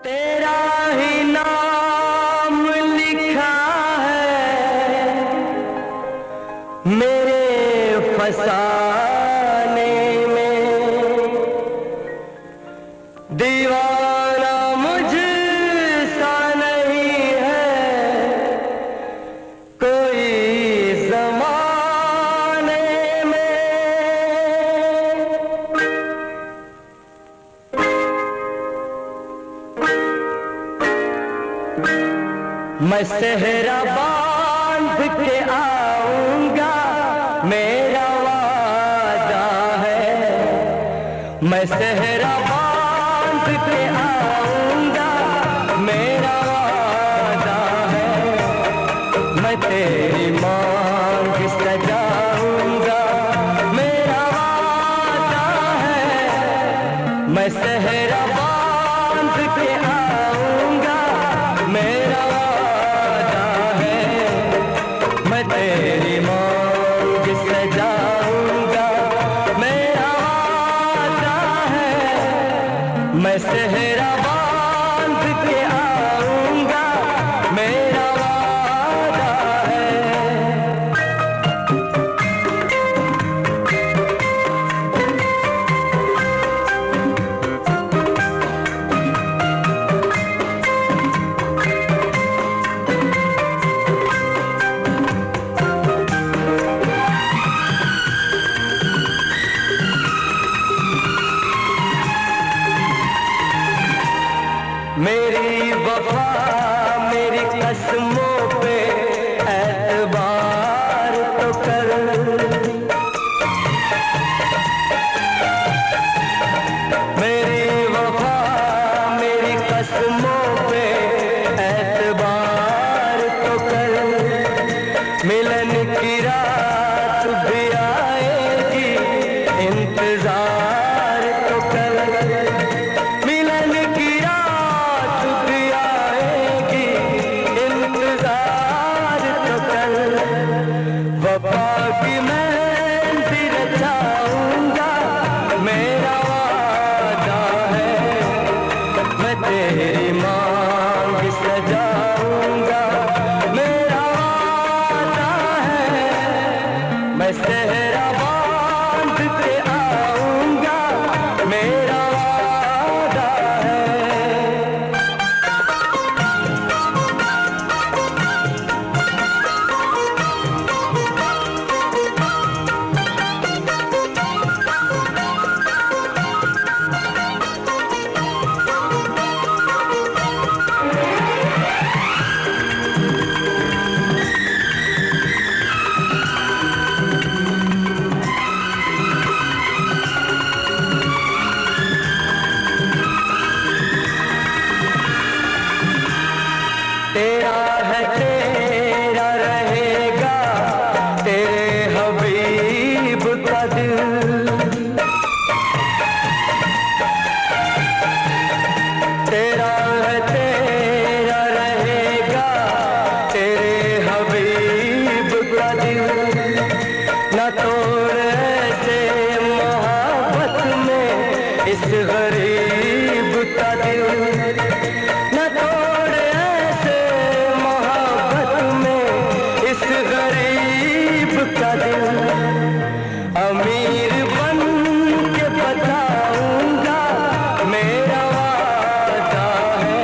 तेरा ही नाम लिखा है मेरे फसाने में, दीवाना मुझसा नहीं है कोई ज़माने में। मैं सेहरा बांध के आऊंगा मेरा वादा है, मैं सेहरा बांध के आऊंगा मेरा वादा है, मैं तेरी मांग सजाऊंगा मेरा वादा है, मैं सेहरा बांध के आऊंगा मेरा वादा है, मैं तेरी मांग सजाऊंगा मेरा वादा है, मैं सेहरा बांध के आऊंगा मेरा वादा है। मेरी वफा मेरी कसमों पे एतबार तो कर, मेरी वफा मेरी कसमों पे एतबार तो कर, मिलन की रात भी आएगी इंतजार तो कर, मिलन की रात भी आएगी इंतजार तो कर, वफा की मेहंदी रचाऊंगा मेरा वादा है, मैं तेरी मांग सजाऊंगा मेरा वादा है, मैं सेहरा बांध के आऊंगा मेरा वादा है। तेरा है तेरा रहेगा तेरे हबीब का दिल, तेरा है तेरा रहेगा तेरे हबीब का दिल, न तोड़ ऐसे मोहब्बत में इस गरीब का दिल, न तोड़ ऐसे मोहब्बत में इस गरीब का दिल, अमीर बन के बताऊंगा मेरा वादा है,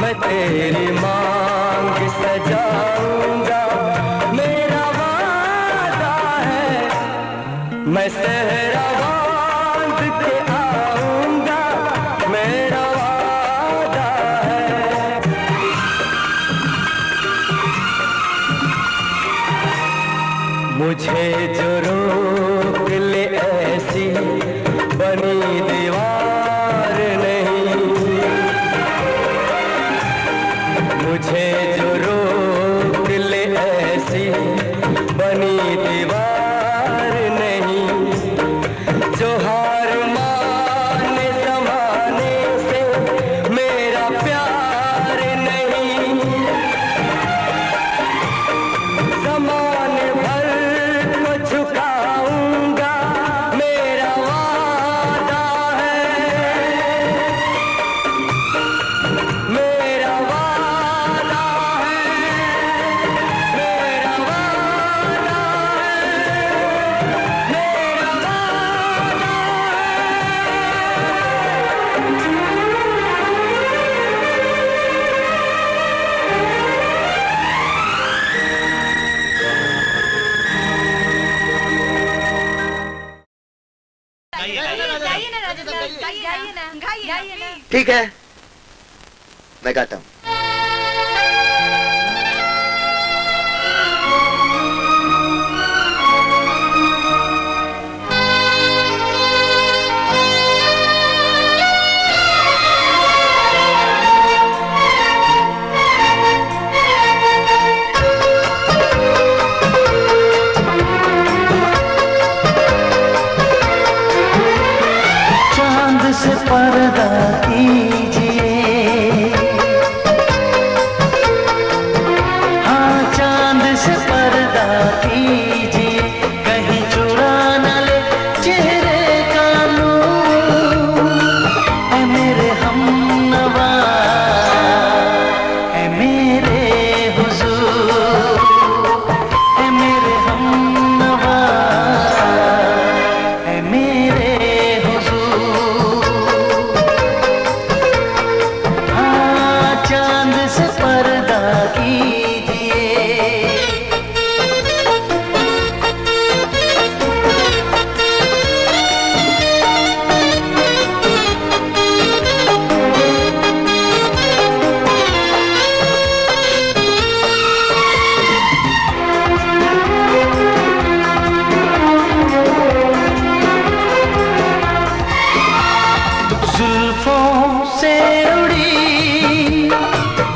मैं तेरी मांग सजाऊंगा मेरा वादा है, मैं सेहरा बांध के आऊंगा मेरा वादा है। मुझे जो रोक ले ऐसी बनी दीवार नहीं, मुझे जो रोक ले ऐसी बनी दीवार नहीं, जो हार माने ज़माने से मेरा प्यार नहीं, ज़माने भर को ठीक है, मैं गाता हूँ। पर्दा कीजिए, हाँ चांद से पर्दा कीजिए, कहीं चुरा न ले चेहरे का नूर। है मेरे हमनवा, है मेरे हुजूर, है मेरे हमनवा, है मेरे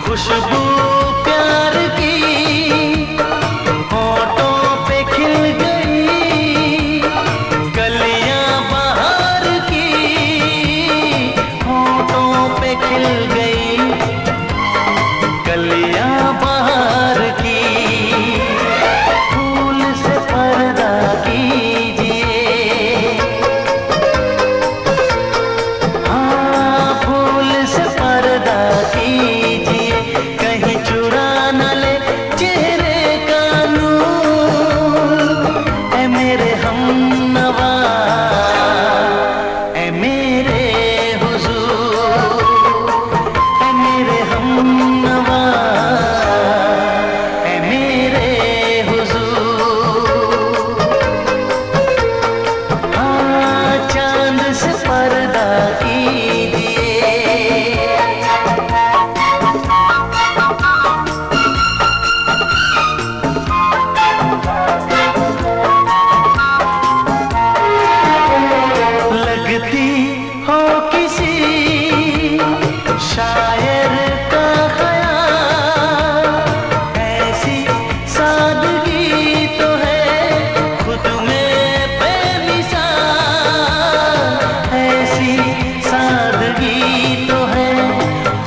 खुशबू प्यार की होठों पे खिल गई, कलियां बहार की होठों पे खिल गई, कलियां बहार की। फूल से पर्दा कीजिए, हाँ फूल से पर्दा कीजिए, कहीं चुरा न ले चेहरे का नूर। ऐ मेरे हमनवा, ऐ मेरे हुजूर, ऐ मेरे हमनवा, ऐ मेरे हुजूर। हाँ चांद से पर्दा कीजिए, हो किसी शायर का ख्याल, ऐसी सादगी तो है खुद में बेमिसाल, ऐसी सादगी तो है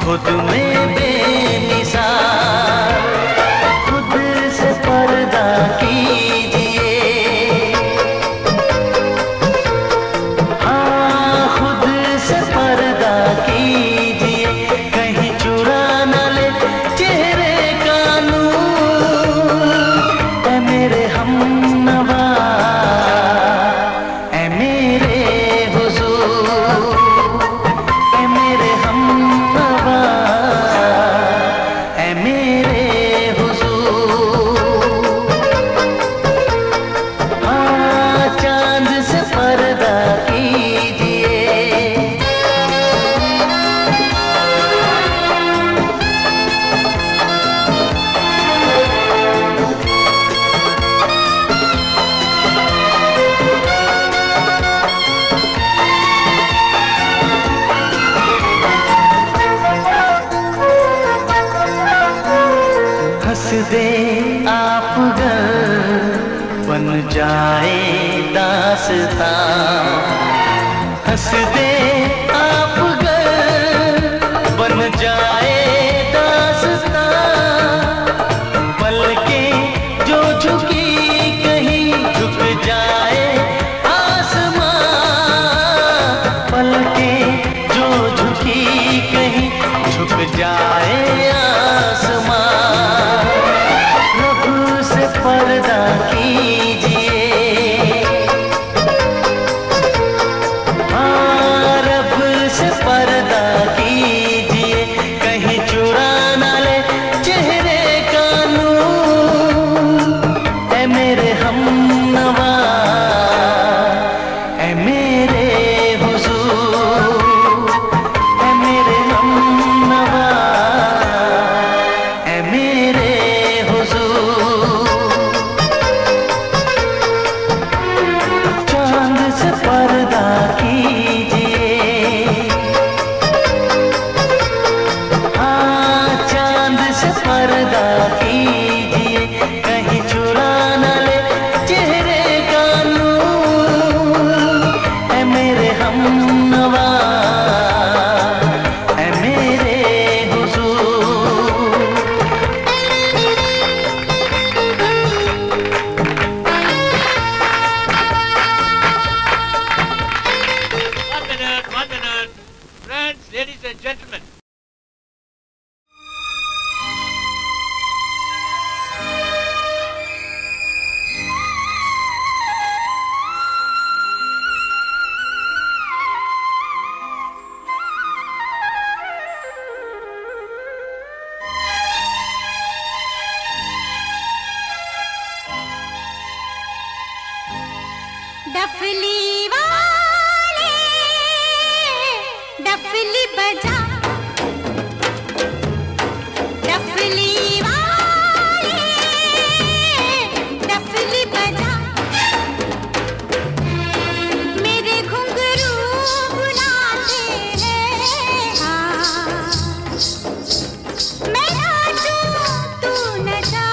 खुद में बेमिसाल। खुद से पर्दा कीजिए, पर्दा कीजिए, कहीं चुरा न ले चेहरे का नूर। ऐ मेरे हमनवा, ऐ मेरे हुजूर, ऐ मेरे हमनवा, ऐ मेरे हुजूर। हाँ चांद से पर्दा कीजिए, हंस दे आप गर बन जाए दास्तां, हंस दे आप गर बन जाए दास्तां। पलकें जो झुकी कहीं झुक जाए आसमां, पलकें जो झुकी कहीं झुक जाए आसमां। से पर्दा कीजिए, हाँ रब से पर्दा कीजिए, कहीं चुरा न ले चेहरे का नूर। ऐ मेरे हमनवा, ऐ मेरे हुजूर, Friends, ladies and gentlemen. डफली वाले डफली बजा, डफली वाले डफली बजा, मेरे घुंघरू बुलाते हैं हाँ, मैं नाचूं तू नचा।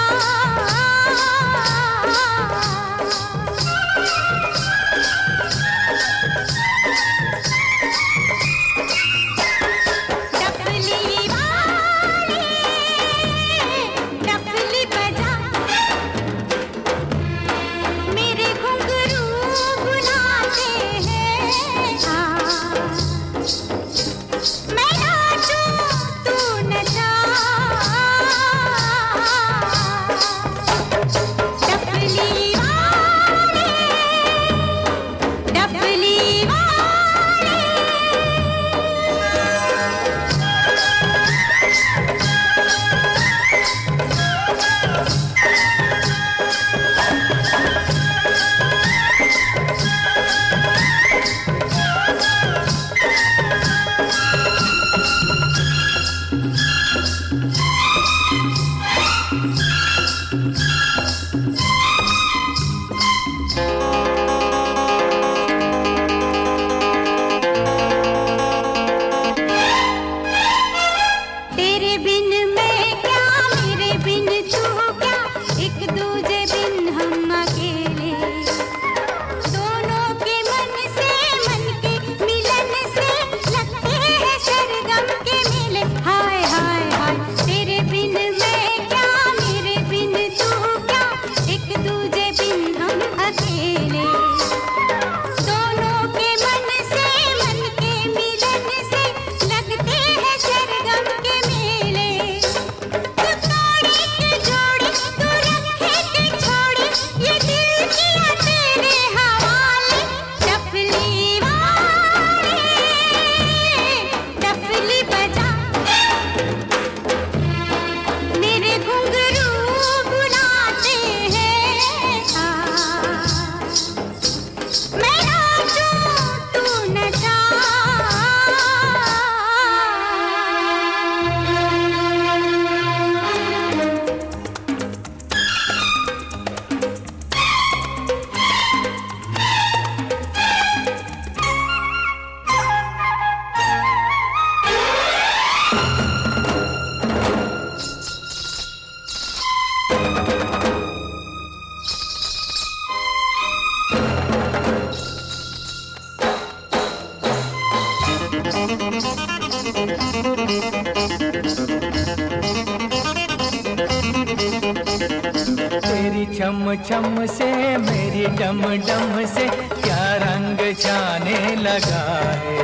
तेरी चम चम से मेरी डम डम से क्या रंग जाने लगा है।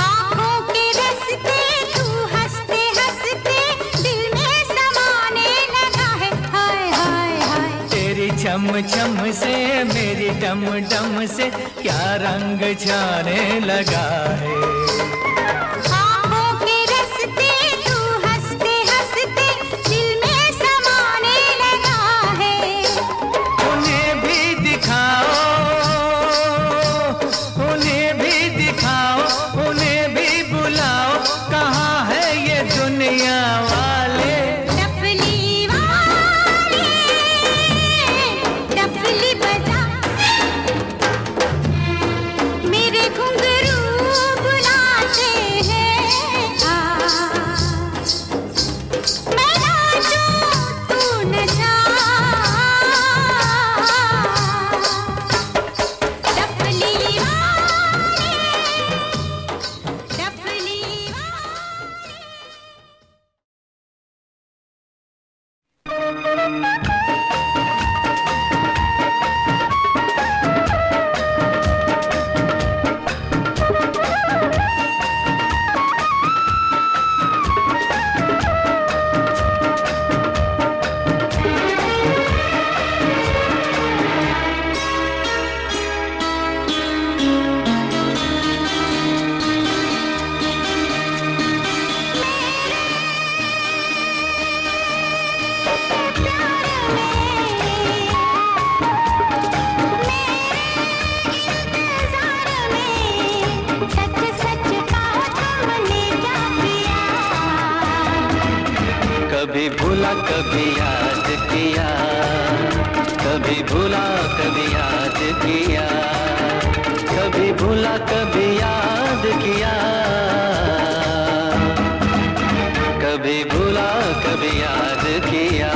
आँखों के रस्ते तू हंसते हंसते दिल में समाने लगा है हाय हाय हाय। तेरी चम चम से मेरी डम डम से क्या रंग जाने लगा है। मेरे घुंघरू बुला कभी भूला कभी याद किया, कभी भूला कभी याद किया, कभी भूला कभी याद किया, कभी भूला कभी याद किया।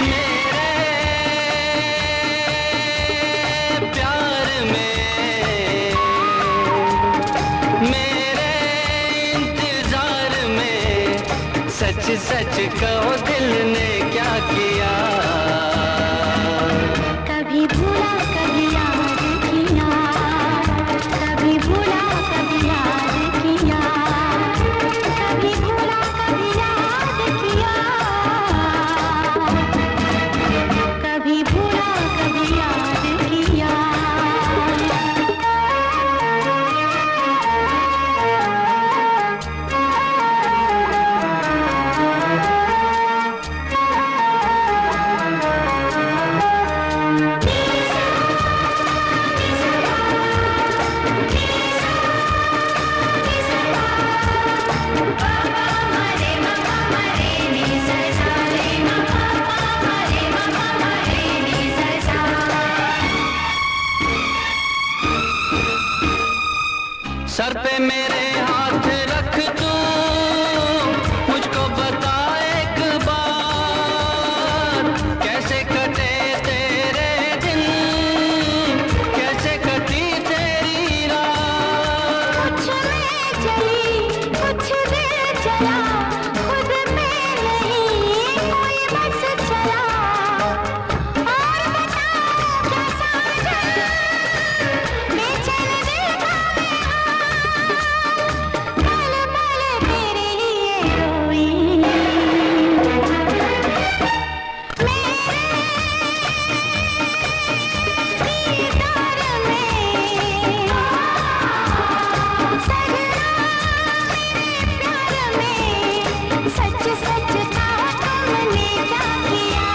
मेरे प्यार में, मेरे इंतजार में, सच सच कहो दिल ने क्या किया। कभी भूला कभी याद किया, कभी भूला कभी याद किया, कभी भूला कभी याद किया, कभी भूला कभी याद किया। सर पे मेरे हाथ रख तू, मुझको बता एक बार, कैसे कटे तेरे दिन, कैसे कटी तेरी रात। कुछ में चली कुछ देर चला, खुद में नहीं कोई बस चला। और बता क्या साजन, बेचैन दिल का पल पल तेरे लिए रोई। सच सच कहा तुमने क्या किया।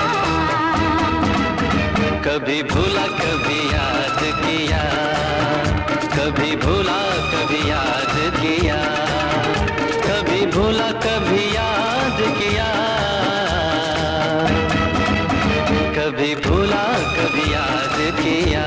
कभी भूला कभी याद किया, कभी भूला कभी याद किया, कभी भूला कभी याद किया, कभी भूला कभी याद किया।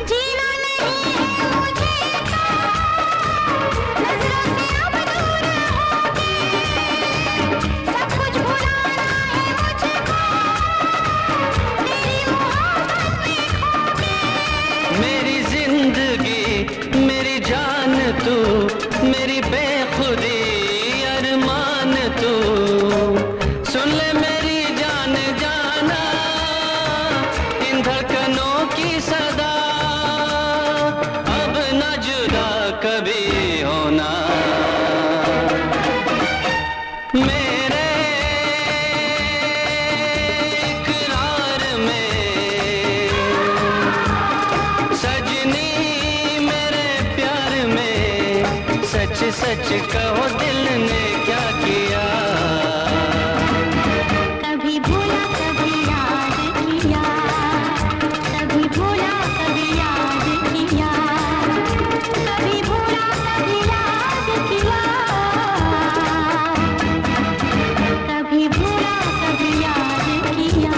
जीना नहीं है मुझे तो नजरों से अब दूर होके, सब कुछ भुलाना है मुझको तेरी मोहब्बत में खोके। मेरी जिंदगी मेरी जान तू, मेरी बेखुदी अरमान तू, सुन ले मेरी जान जाना, इन धड़कनों की सदा, अब न जुदा कभी होना। मेरे इकरार में, सजनी मेरे प्यार में, सच सच कहो दिल ने क्या किया। कभी भूला कभी याद किया, कभी भूला कभी याद किया, कभी भूला कभी याद किया, कभी भूला कभी याद किया।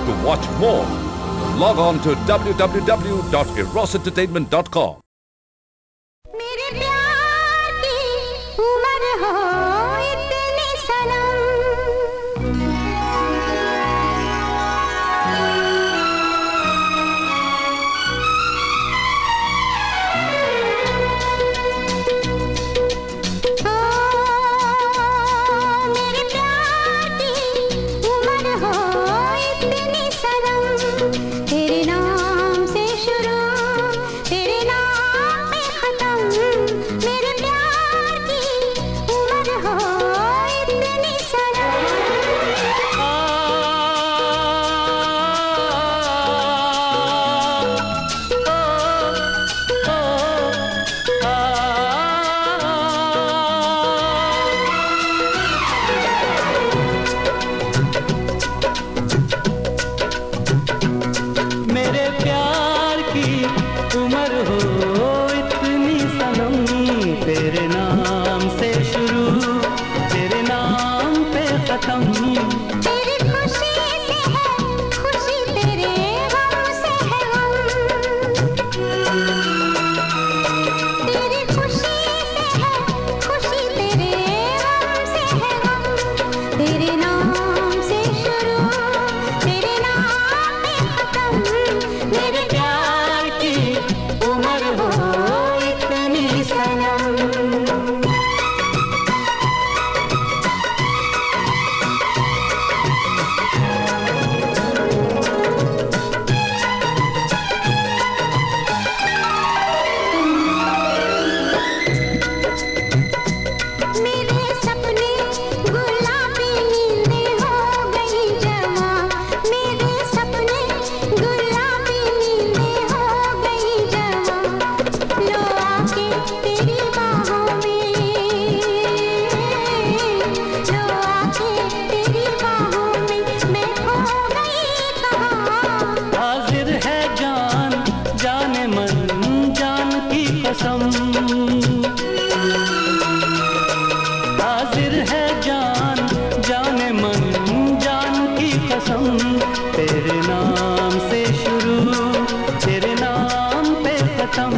To watch more, log on to www.erosentertainment.com. मेरे प्यार की उम्र हो हाजिर है जान जाने मन जान की कसम, तेरे नाम से शुरू तेरे नाम पे खत्म।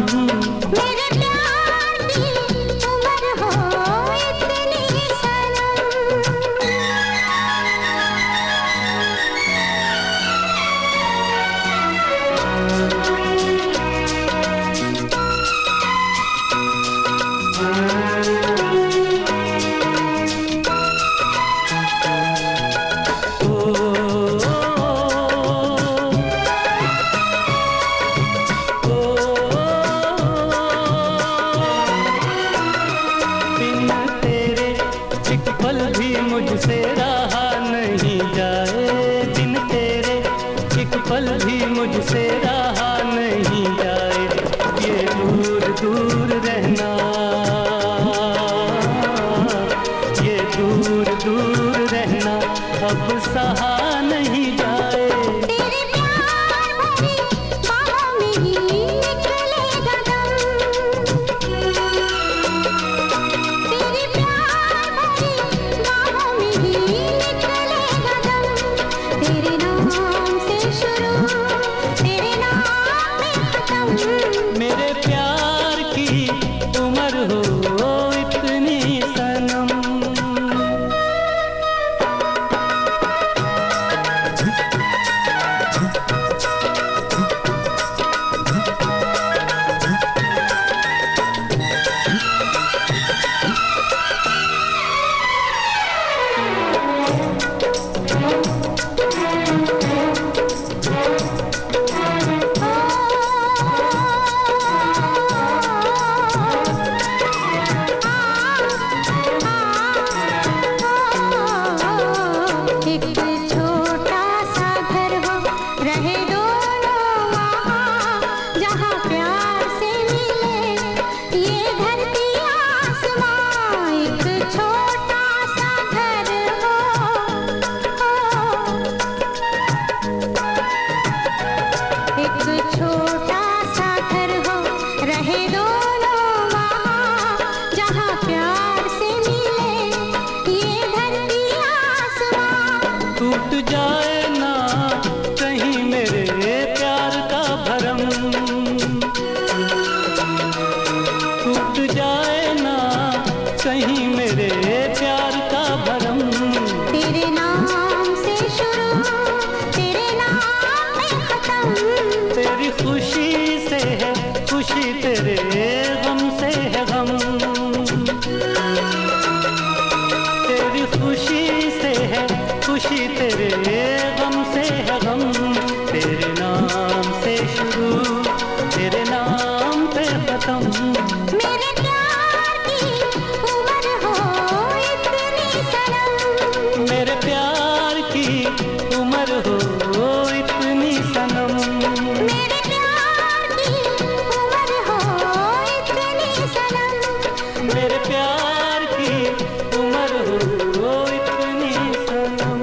मेरे प्यार की उम्र हो इतनी सनम, बिन तेरे एक पल भी मुझसे रहा नहीं जाए, बिन तेरे एक पल भी मुझसे रहा नहीं जाए। ये दूर दूर रहना, ये दूर दूर रहना अब सहा नहीं जाए। तेरे प्यार भरी बाहों में ही निकलेगा दम, तेरे प्यार भरी बाहों में ही निकलेगा दम। तेरे नाम से शुरू तेरे नाम में खत्म, मेरे प्यार की उम्र हो इतनी सनम। एक छोटा सा घर हो रहे दोनों वहाँ, जहाँ प्यार से मिले ये धरती आसमां। एक छोटा सा घर हो, एक छोटा सा घर हो रहे दोनों वहाँ, जहाँ प्यार से मिले ये धरती आसमां। टूट जाए ना कहीं मेरे प्यार का भरम, टूट जाए ना कहीं मेरे प्यार का भरम। तेरे नाम से शुरू तेरे नाम में खत्म, तेरी खुशी से है खुशी, तेरे गम से है गम। तेरी खुशी से है खुशी, तेरे गम से है गम। तेरे नाम से शुरू तेरे नाम पे खत्म। मेरे प्यार की उम्र हो इतनी सनम, मेरे प्यार की उम्र हो इतनी सनम। मेरे प्यार की उम्र हो इतनी सनम, मेरे प्यार की उम्र हो इतनी सनम।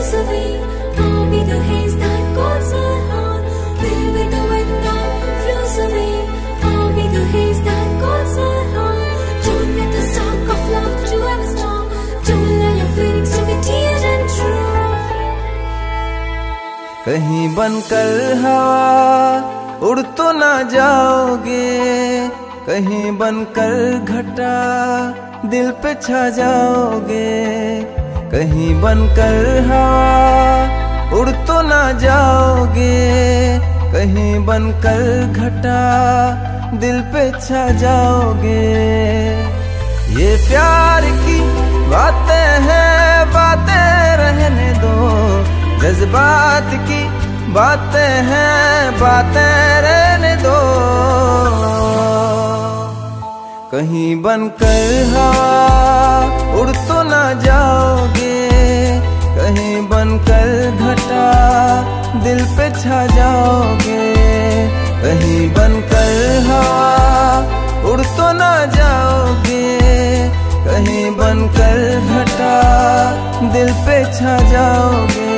flows away. I'll be the haze that coats my heart. Will be the wind that flows away. I'll be the haze that coats my heart. Don't let the spark of love to ever stop. Don't let your feelings to be teared and true. कहीं बनकर हवा उड़ तो ना जाओगे, कहीं बनकर घटा दिल पे छा जाओगे। कहीं बनकर हवा उड़ तो ना जाओगे, कहीं बनकर घटा दिल पे छा जाओगे। ये प्यार की बातें हैं, बातें रहने दो। जज्बात की बातें हैं, बातें रहने दो। कहीं बनकर हवा उड़ तो ना जाओगे, कहीं बनकर घटा दिल पे छा जाओगे। कहीं बनकर हवा उड़ तो ना जाओगे, कहीं बनकर घटा दिल पे छा जाओगे।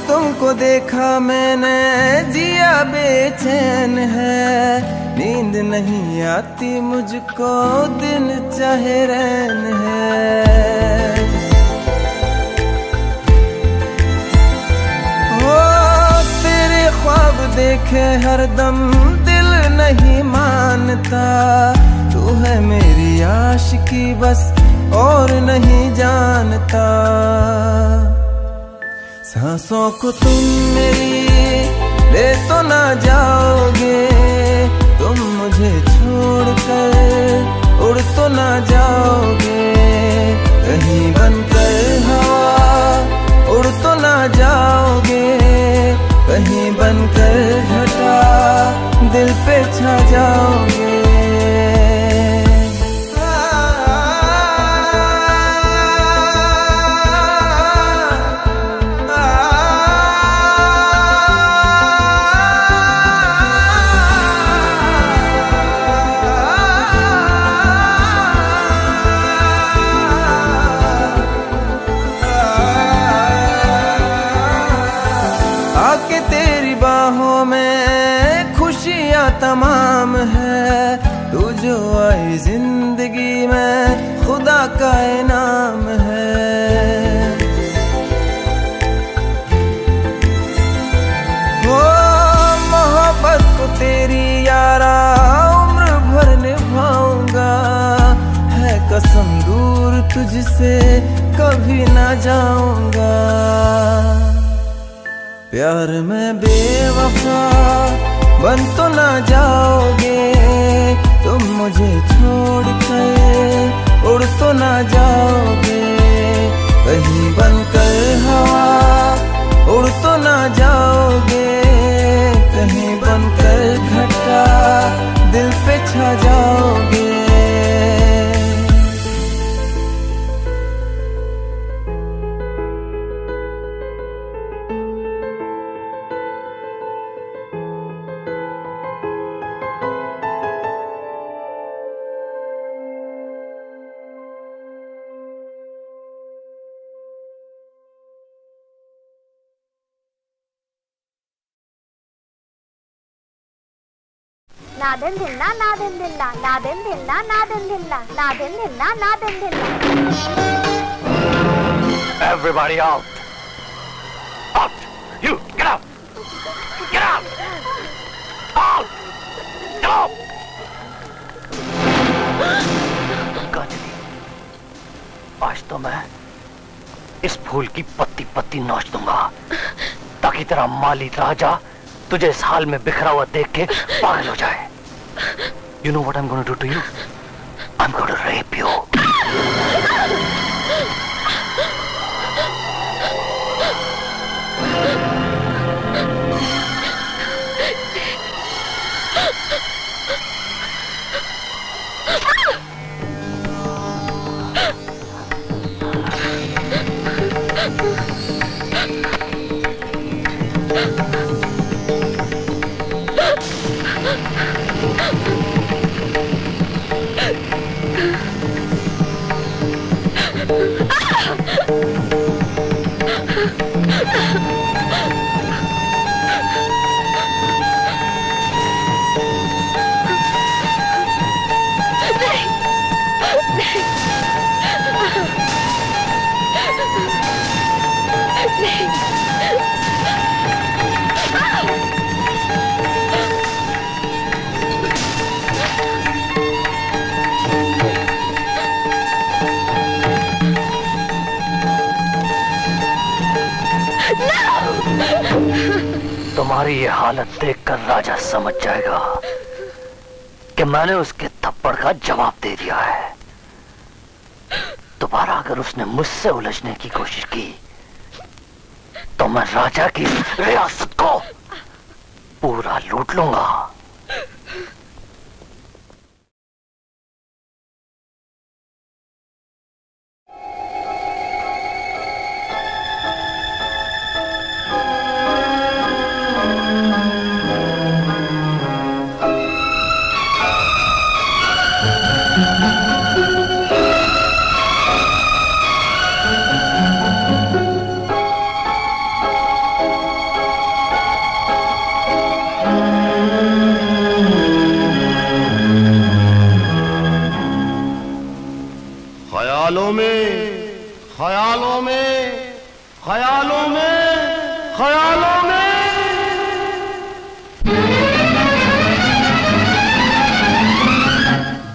तुमको देखा मैंने जिया बेचैन है। नींद नहीं आती मुझको, दिन चाहे रैन है। ओ तेरे ख्वाब देखे हरदम दिल नहीं मानता। तू है मेरी आशिकी बस और नहीं जानता। सांसों को तुम मेरी ले तो ना जाओगे, तुम मुझे छोड़कर उड़ तो ना जाओगे। कहीं बनकर हवा उड़ तो ना जाओगे, कहीं बनकर घटा दिल पे छा जाओगे। तमाम है तू जो आई जिंदगी में, खुदा का इनाम है। वो मोहब्बत को तेरी यारा उम्र भर निभाऊंगा। है कसम दूर तुझसे कभी ना जाऊंगा। प्यार में बेवफा बन तो ना जाओगे, तुम मुझे छोड़कर उड़ तो ना जाओगे। कहीं बनकर हवा उड़ तो ना जाओगे, कहीं बनकर घटा दिल पे छा जाओगे। Naden dinna, naden dinna, naden dinna, naden dinna, naden dinna, naden dinna. Everybody out! Out! You, get out! Get out! Out! Go! Ghazni, आज तो मैं इस फूल की पत्ती पत्ती नोच दूंगा, ताकि तेरा माली राजा तुझे इस हाल में बिखरा हुआ देख के पागल हो जाए। You know what I'm going to do to you? I'm going to rape you. तुम्हारी ये हालत देखकर राजा समझ जाएगा कि मैंने उसके थप्पड़ का जवाब दे दिया है। दोबारा अगर उसने मुझसे उलझने की कोशिश की तो मैं राजा की रियासत को पूरा लूट लूंगा। ख्यालों में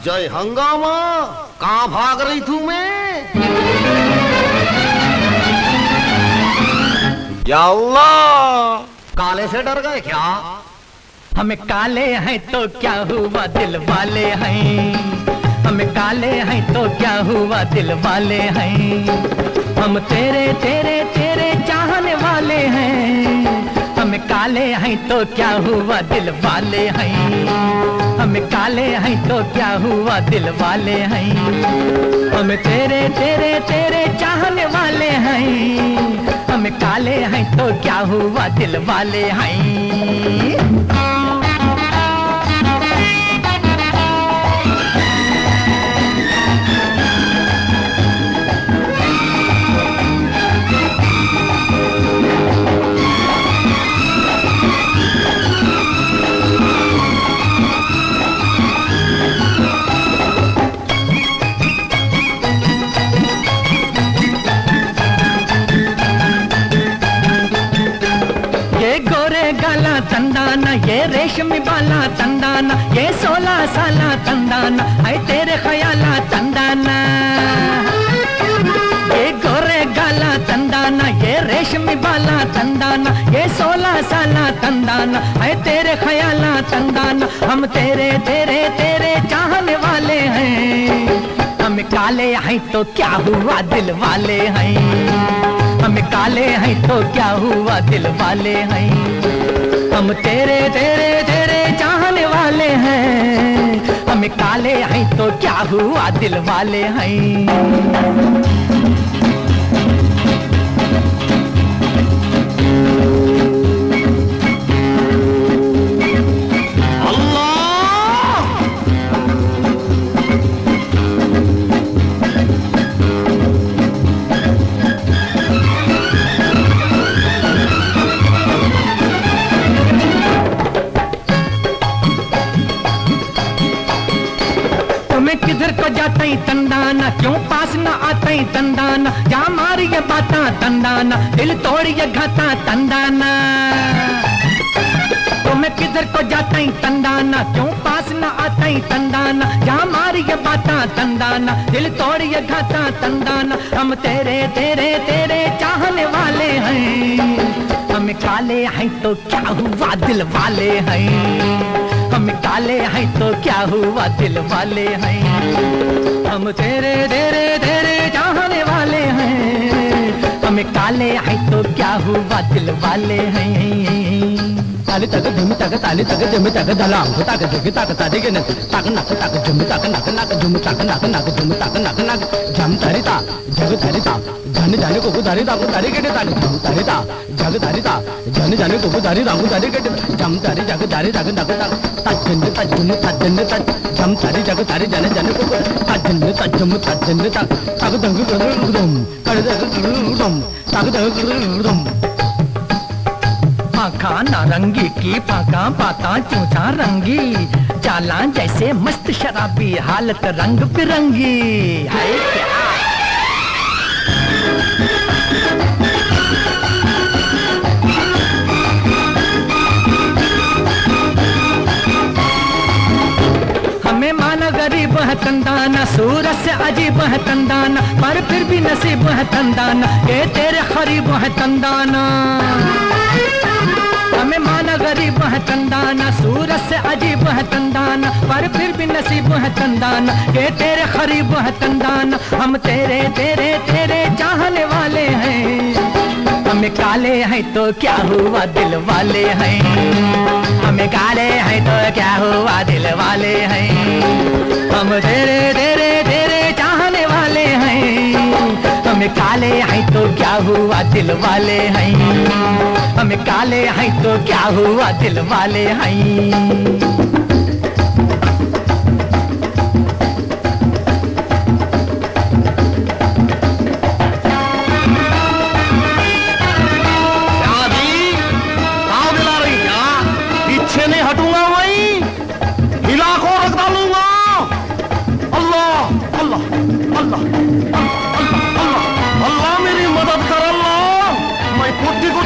जय हंगामा, कहाँ भाग रही थू मैं? या अल्लाह, काले से डर गए क्या? हम काले हैं तो क्या हुआ, दिल वाले हैं। हम काले हैं तो क्या हुआ, दिल वाले हैं। हम तेरे तेरे तेरे चाहने वाले हैं। हम काले हैं तो क्या हुआ, दिल वाले हैं। हम काले हैं तो क्या हुआ, दिल वाले हैं। हम तेरे तेरे तेरे चाहने वाले हैं। हम काले हैं तो क्या हुआ, दिल वाले हैं। तंदाना ये रेशमी बाला तंदाना, ये 16 साला तंदाना, है तेरे ख्याला तंदाना। ये गोरे गाला तंदाना, ये रेशमी बाला तंदाना, ये 16 साला तंदाना, है तेरे ख्याला तंदाना। हम तेरे तेरे तेरे चाहने वाले हैं। हम काले हैं तो क्या हुआ, दिल वाले हैं। हम काले हैं तो क्या हुआ, दिल वाले हैं। हम तेरे तेरे तेरे चाहने वाले हैं। हम काले हैं तो क्या हुआ, दिल वाले हैं। किधर को जाते तंदाना, क्यों पास न आते तंदाना। जा मारी ये बाता तंदाना, दिल तोड़ी ये घाता तंदाना। तो मैं किधर को जाते तंदाना, क्यों पास न आते तंदाना। जा मारी ये बाता तंदाना, दिल तोड़ी ये घाता तंदाना। हम तेरे तेरे तेरे चाहने वाले हैं। हम काले हैं तो क्या हुआ, दिल वाले हैं। हम काले हैं तो क्या हुआ दिल वाले हैं, हम तेरे तेरे तेरे चाहने वाले हैं, हम काले हैं तो क्या हुआ दिल वाले हैं। ताली तक धुम तक ताली तक धुम तक दलाम को तक जग तक तादी के नक तक नक तक झुम तक नक नक झुम तक नक नक झुम तक नक नक झम तरिता जग तरिता जन जाने को दारी दागु दारी के ताली झम तरिता जग तरिता जन जाने को दारी दागु दारी के झम तारी जग दारी दाग नक तक तजन तजन तजन तज झम तारी जग तारी जन जाने को तजन तजम तजन तक तग दंग गुदम कर दग गुदम तग दग गुदम। आँखा नारंगी की पाका पाता चूचा रंगी, चाला जैसे मस्त शराबी हालत रंग बिरंगी। हाय क्या हमें माना गरीब है तंदाना, सूरत से अजीब है तंदाना, पर फिर भी नसीब है तंदाना, ये तेरे खरीब है तंदाना। हमें माना गरीब है तंदाना, सूरत से अजीब है तंदाना, पर फिर भी नसीब है तंदाना, ये तेरे खरीब है तंदाना। हम तेरे तेरे तेरे चाहने वाले हैं, हमें काले हैं तो क्या हुआ दिल वाले हैं, हमें काले हैं तो क्या हुआ दिल वाले हैं। हम तेरे तेरे तेरे चाहने वाले हैं, हमें काले हैं तो क्या हुआ दिल वाले हैं, हमें काले हैं तो क्या हुआ दिल वाले हैं।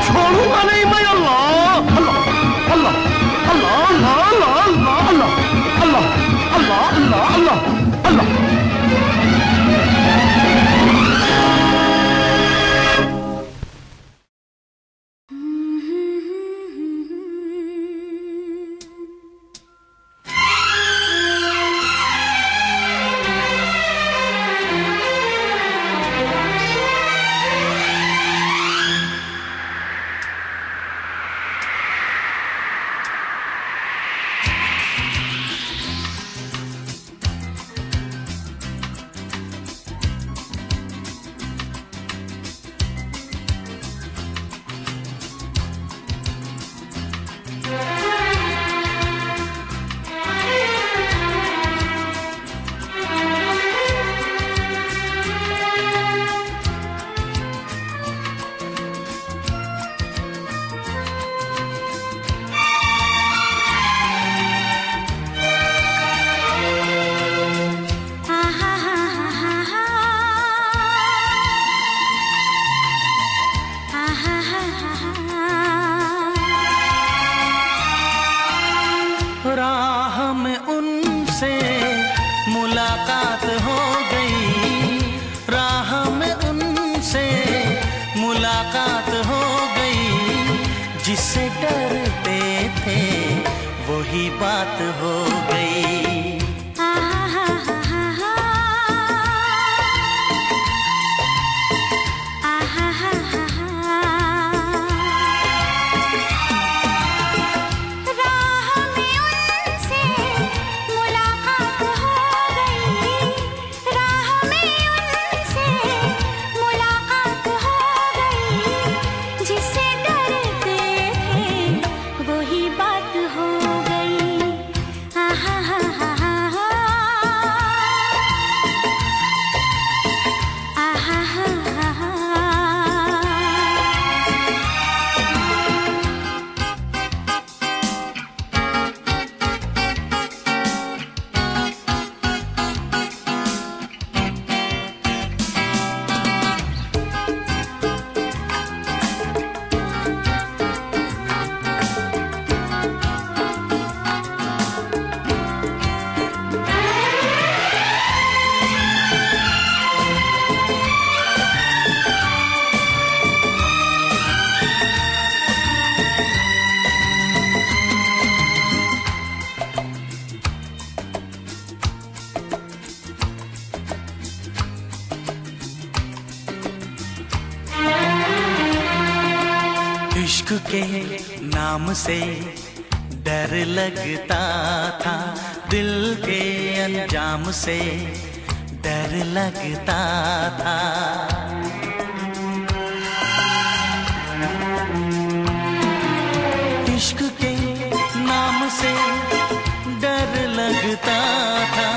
छोड़ूंगा नहीं मैं। अल्लाह अल्लाह अल्लाह अल्लाह अल्लाह अल्लाह इश्क के नाम से डर लगता था, दिल के अंजाम से डर लगता था। इश्क के नाम से डर लगता था,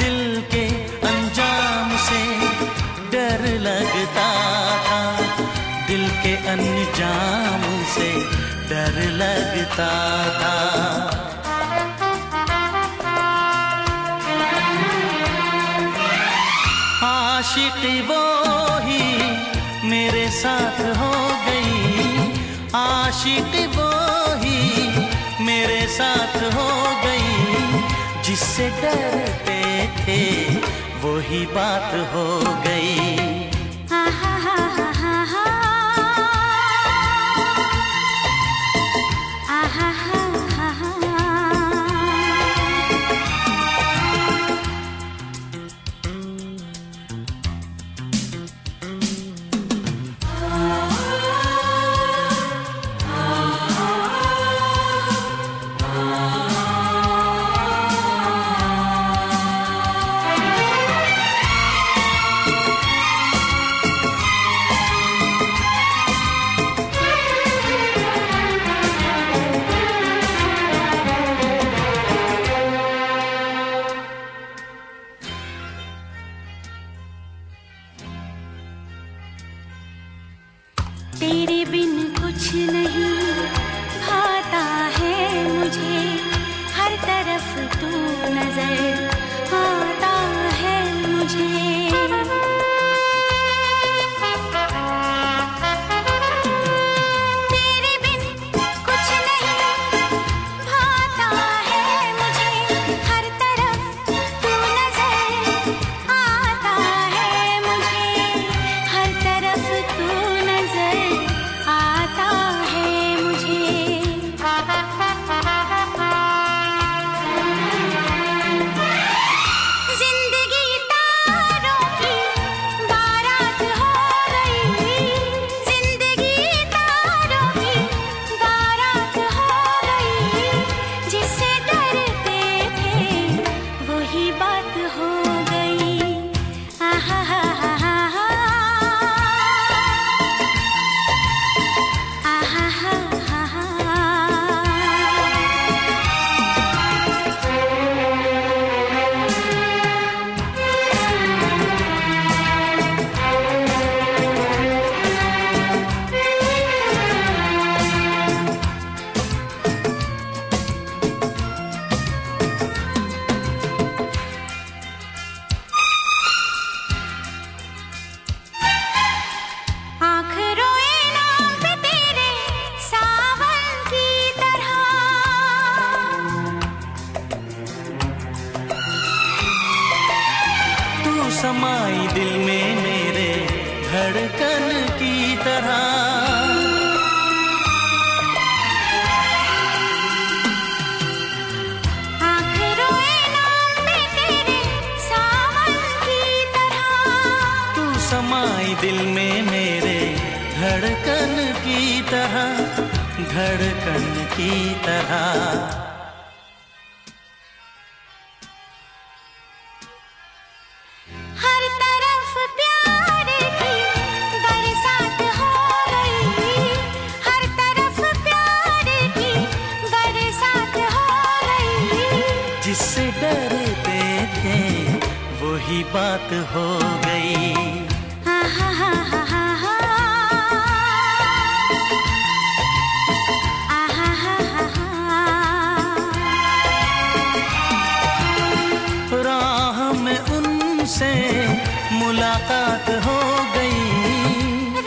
दिल के अंजाम से डर लगता था, दिल के अंजाम से डर लगता था। आशिकी वो ही मेरे साथ हो गई, आशिकी वो ही मेरे साथ हो गई, जिससे डरते थे वही बात हो गई। तेरे बिन कुछ नहीं भाता है मुझे, हर तरफ तू नजर आता है मुझे। तेरे बिन कुछ नहीं भाता है मुझे, हर तरफ तू नजर आता है मुझे, हर तरफ तू आता है मुझे। जिंदगी तारों की बारात हो गई, जिंदगी तारों की बारात हो गई, जिससे डरते थे वही बात हो गई। आहा हा हा हा हा। समाई दिल में मेरे धड़कन की तरह, आँख रोए नाम पे तेरे सावन की तरह, तू समाई दिल में मेरे धड़कन की तरह, धड़कन की तरह। हर तरफ प्यार की बरसात हो गई, हर तरफ प्यार की बरसात हो गई, जिससे डरते थे वही बात हो गई। आहा हा हा हा हा। आहा हा हा हा। राह में उनसे मुलाकात हो गई,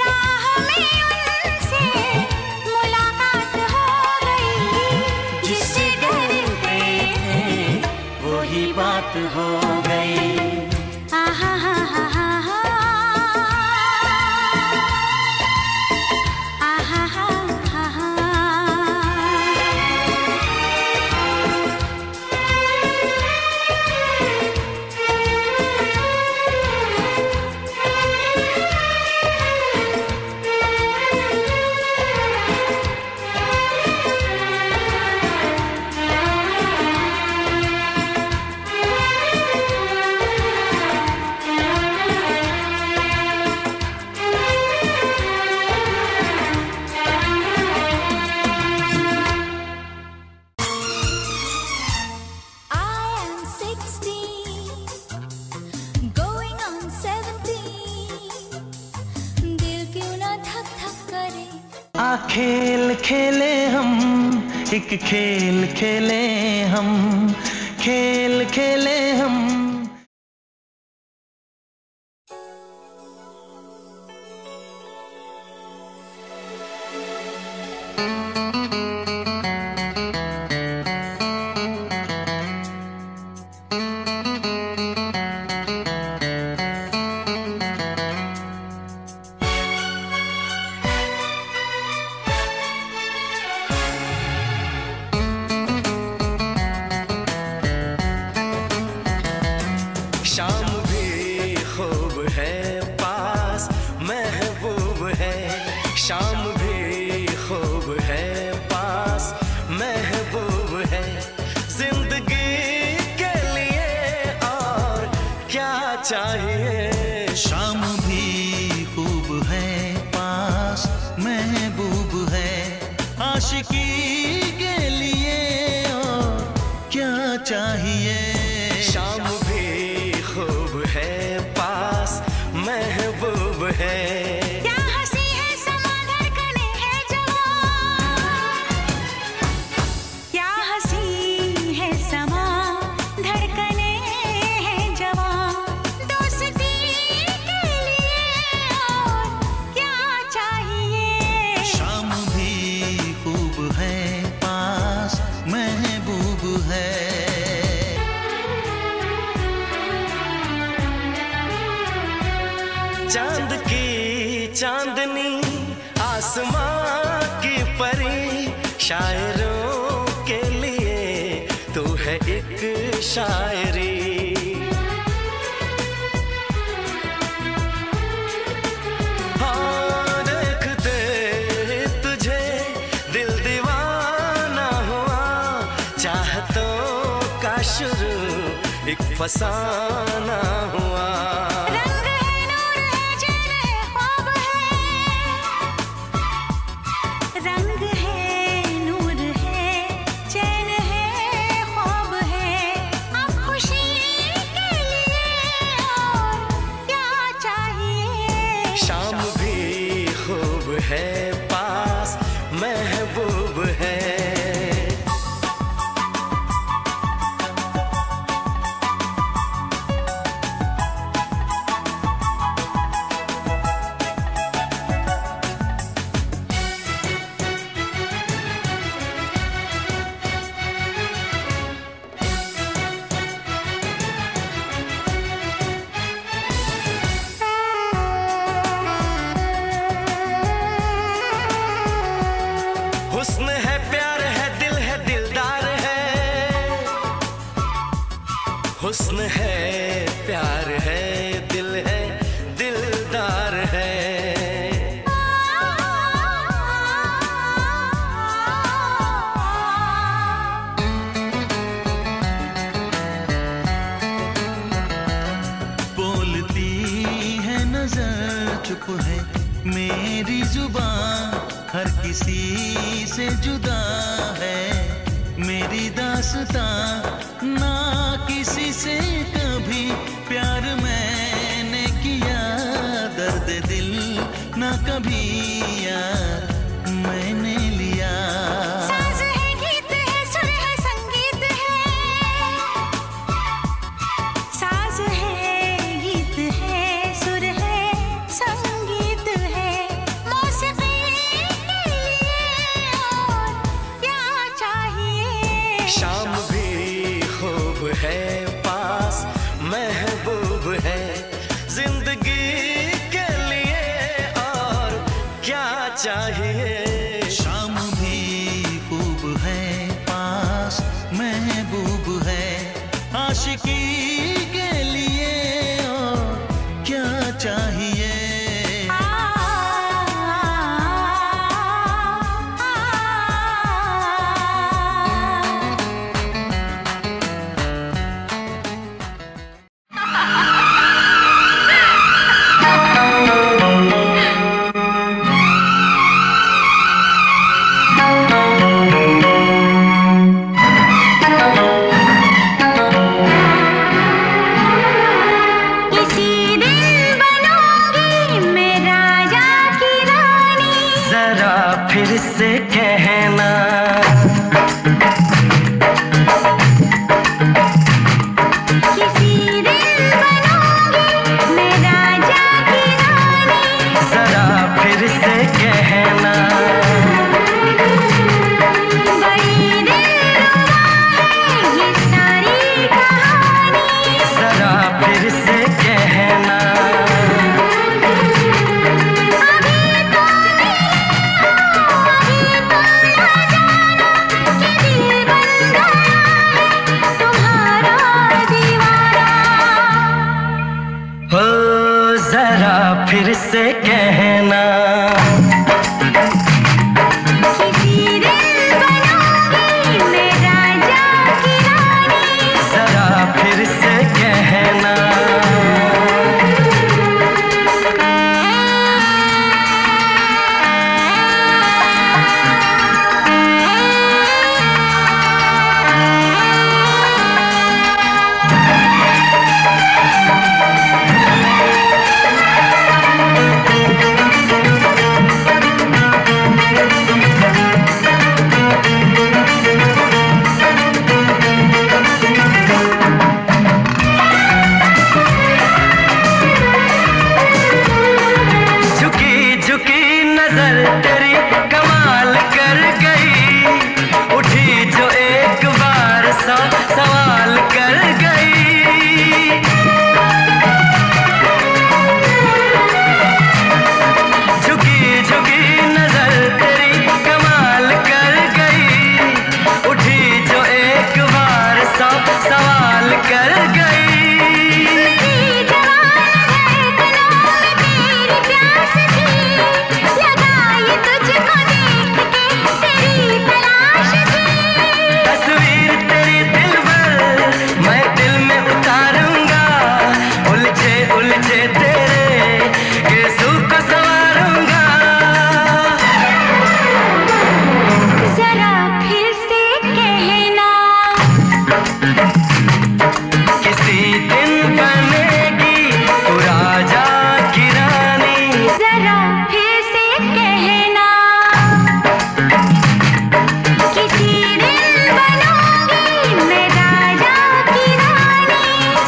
राह में उनसे मुलाकात हो गई, जिससे डरते थे वही बात हो गई। आहा हा हा हा हा। खेल खेले हम, एक खेल खेले हम, खेल खेले हम। चाहिए। शाम भी खूब है पास, महबूब है आशिकी के लिए और क्या चाहिए। शाम भी खूब है पास, महबूब है। चांद की चांदनी, आसमां की परी, शायरों के लिए तू है एक शायरी। हाँ देखते तुझे दिल दीवाना हुआ, चाहतों का शुरू एक फसाना हुआ। शाम भी खूब है पास, महबूब है। हुस्न है, प्यार है, दिल है, दिलदार है। हुस्न है, प्यार है, दिल है, दिलदार है। बोलती है नजर, चुप है मेरी जुबान, हर किसी से जुदा है मेरी दास्तां। ना किसी से कभी प्यार मैंने किया, दर्द दिल ना कभी यार मैंने लिया। साज है, गीत है, सुर है, संगीत है। साज है, गीत है, सुर है, संगीत है। मौसीकी शाम भी खूब है पास, महबूब है। जिंदगी के लिए और क्या चाहिए। फिर से कहना। किसी दिन बनूंगी मैं राजा की रानी। जरा फिर से कहना। बड़ी दिलरुबा है ये सारी कहानी। जरा फिर से कहना। फिर से कहना। किसी दिन बनूंगी मैं राजा की रानी।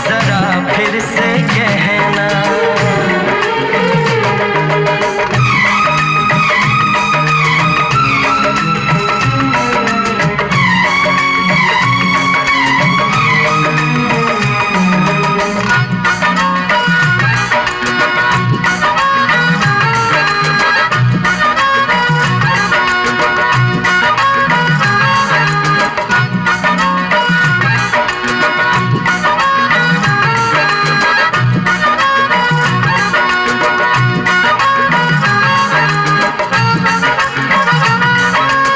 जरा फिर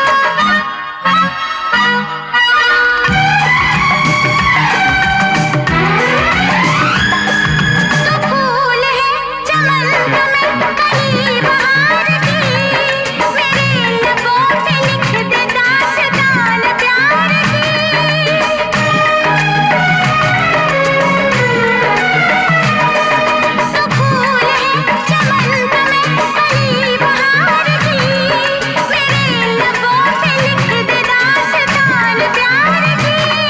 से कहना।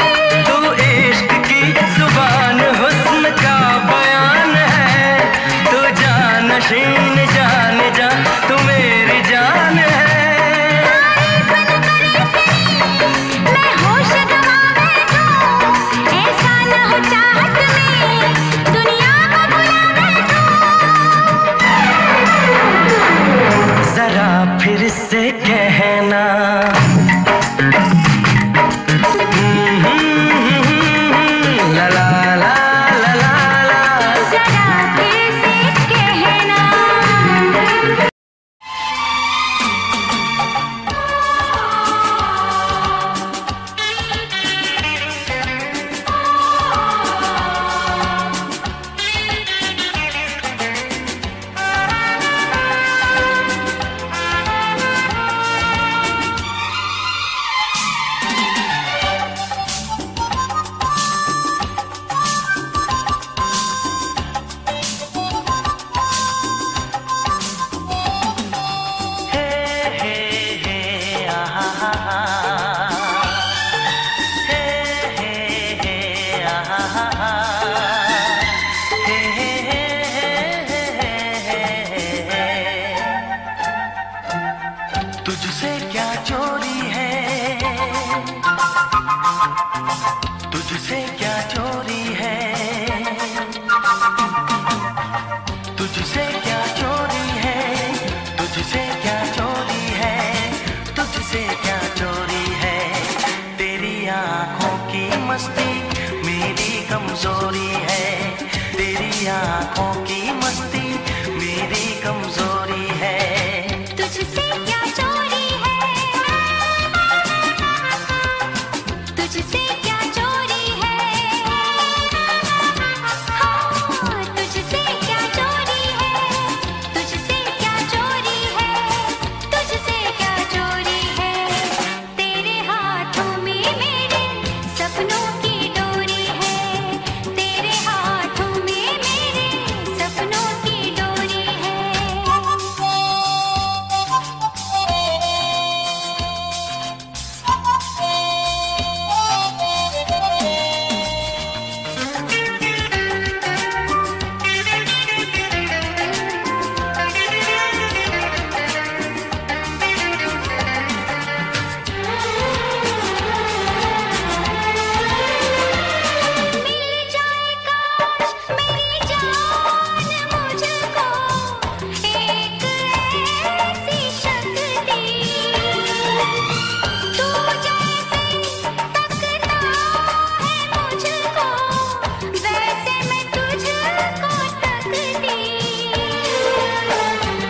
तुझसे क्या चोरी है, तुझसे क्या चोरी है, तुझसे क्या चोरी है, तुझसे क्या चोरी है। तेरी आंखों की मस्ती मेरी कमजोरी है, तेरी आंखों की मस्ती मेरी कमजोरी है। तुझसे क्या चोरी है, तुझसे क्या चोरी है, हाँ तुझसे क्या चोरी है, तुझसे क्या चोरी है, तुझसे क्या चोरी है। तेरे हाथों में मेरे सपनों की डोरी है, तेरे हाथों में मेरे सपनों की डोरी है।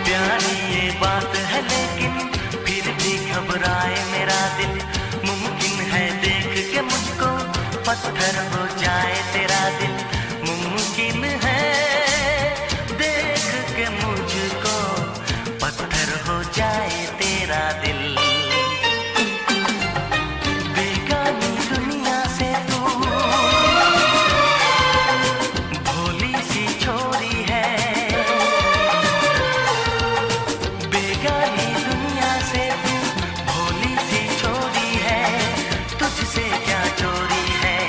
प्यारी ये बात है लेकिन फिर भी घबराए मेरा दिल। मुमकिन है देख के मुझको पत्थर हो जाए तेरा दिल, मुमकिन है देख के मुझको पत्थर हो जाए तेरा दिल। बेगानी दुनिया से तू भोली सी छोरी है, बेगानी दुनिया से तू भोली सी छोरी है, तुझसे क्या चोरी है।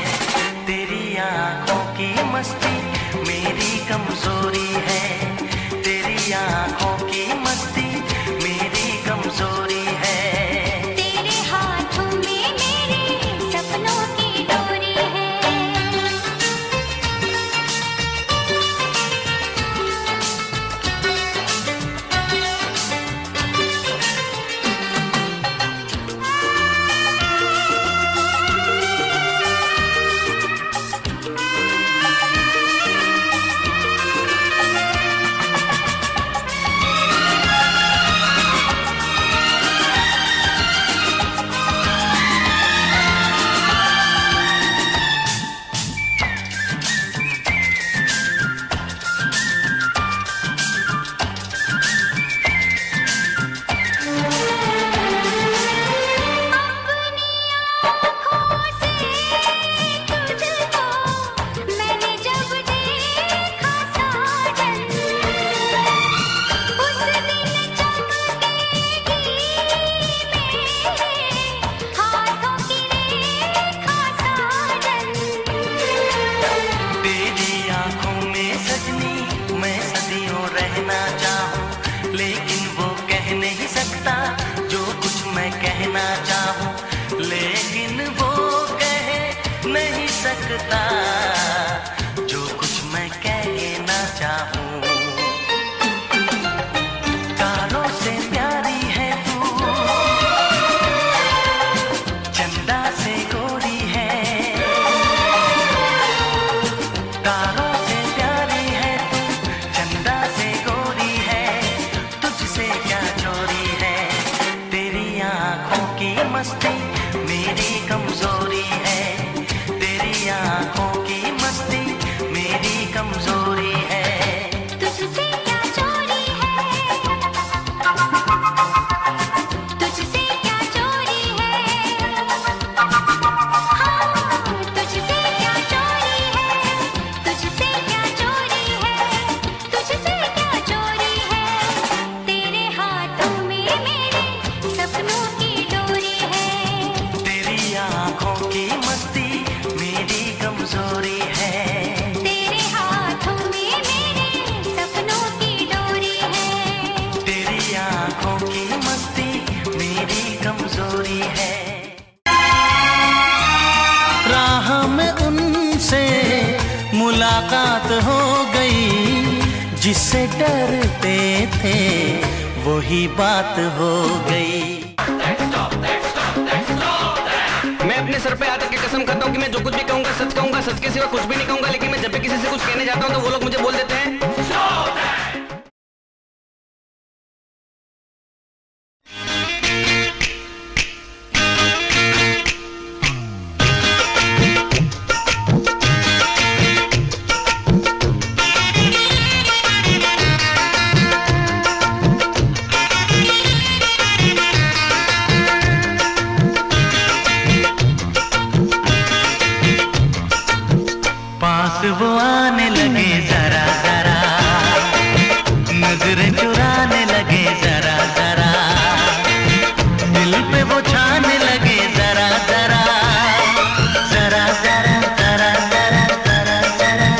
तेरी आंखों की मस्ती मेरी कमजोरी है, तेरी आंखों की मस्ती मेरी कमजोरी है। तेरे हाथों में मेरे सपनों की डोरी है। मैंने जब देखा साजन, उस दिन चमकेगी मेरे हाथों की रेखा साजन। तेरी आंखों में सजनी मैं सदियों रहना चाहूं, लेकिन वो कह नहीं सकता जो कुछ मैं कहना चाहूं, लेकिन वो कह नहीं सकता जो कुछ मैं कहना चाहूं। तारों से प्यारी है तू, चंदा से गोरी है, तारों से प्यारी है तू, चंदा से गोरी है, तुझसे क्या चोरी है। तेरी आंखों की मस्ती मेरी कमजोरी है, तेरी आंखों की मस्ती मेरी कमजोरी है। तुझसे क्या चोरी है, तुझसे क्या चोरी है, हाँ तुझसे क्या चोरी है, तुझसे क्या चोरी है, तुझसे क्या चोरी है। तेरे हाथों में मेरे सपनों की डोरी है, तेरी आंखों की मस्ती मेरी कमजोरी है। तेरे हाथों में मेरे सपनों की डोरी है, तेरी आंखों की मस्ती मेरी कमजोरी है। राह में उन जिससे डरते थे वही बात हो गई। मैं अपने सर पे आकर के कसम करता हूँ कि मैं जो कुछ भी कहूँगा सच के सिवा कुछ भी नहीं कहूँगा, लेकिन मैं जब भी किसी से कुछ कहने जाता हूँ तो वो लोग मुझे बोल देते हैं वो आने लगे जरा जरा, नजरें चुराने लगे जरा जरा, दिल पे वो छाने लगे जरा जरा, जरा जरा जरा जरा जरा जरा,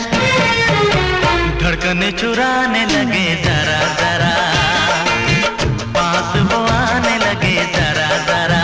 धड़कने चुराने लगे जरा जरा, पास वो आने लगे जरा जरा।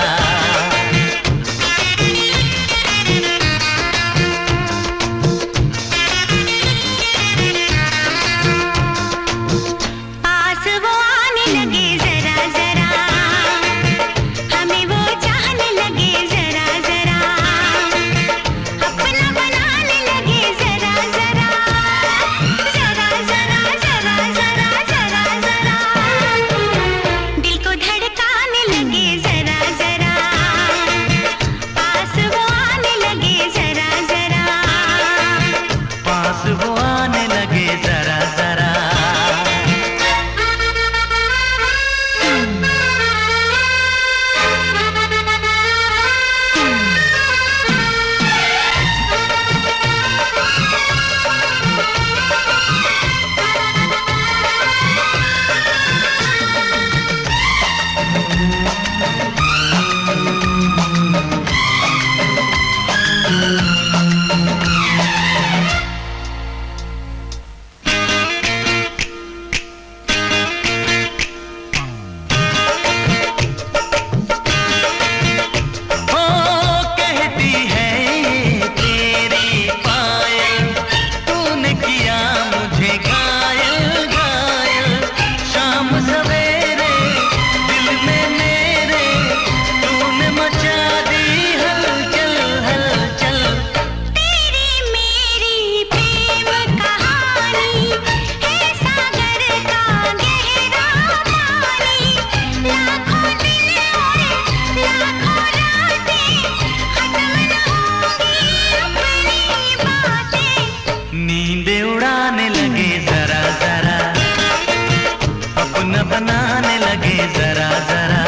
बनाने लगे जरा जरा,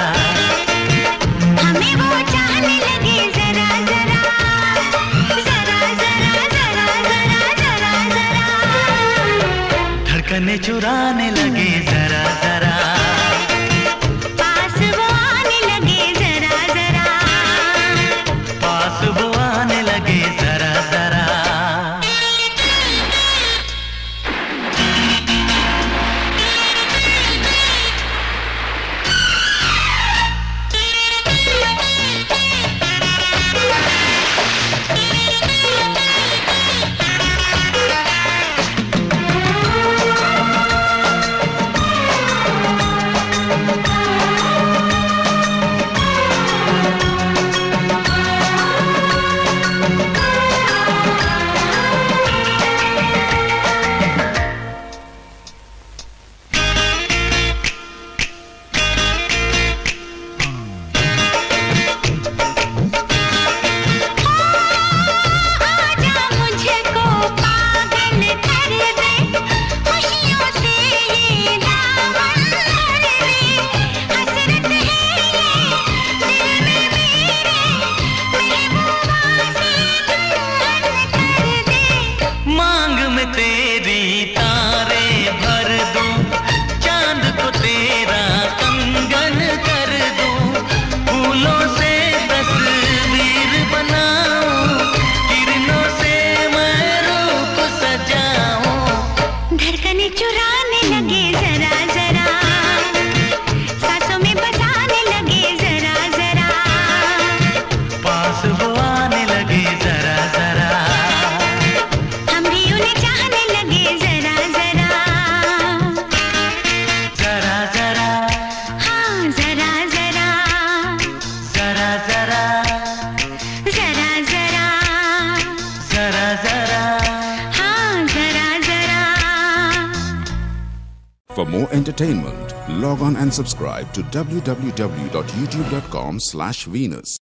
हमें वो चाहने लगे जरा जरा, जरा जरा जरा जरा जरा जरा, धड़कने चुराने लगे जरा जरा, पास वो आने लगे जरा जरा, पास वो आने लगे जरा जरा। more entertainment, log on and subscribe to www.youtube.com/Venus.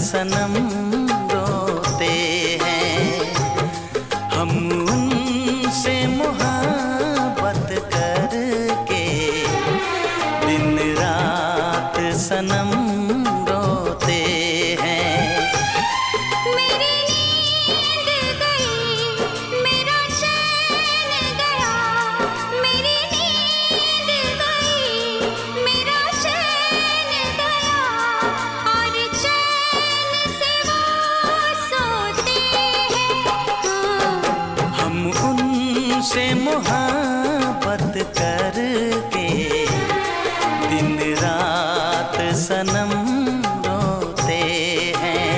सनम रोते हैं, हम उनसे मोहब्बत करके दिन रात सनम रोते हैं। मेरी नींद गई, मेरा चैन गया, मेरी नींद गई, मेरा चैन गया, और चैन से वो सोते हैं। हम उनसे मोहब्बत करके दिन रात सनम रोते हैं।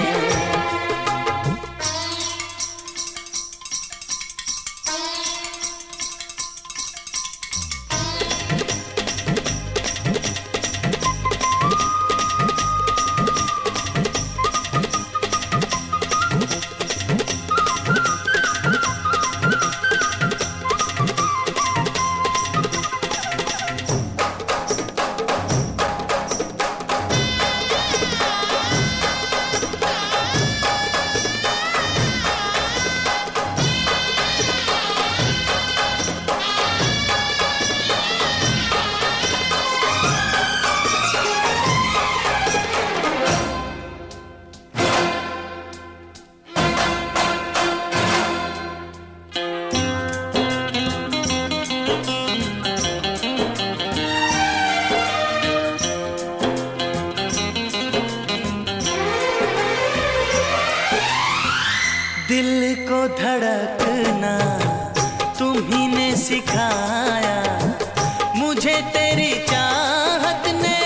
दिल को धड़कना तुम्ही ने सिखाया, मुझे तेरी चाहत ने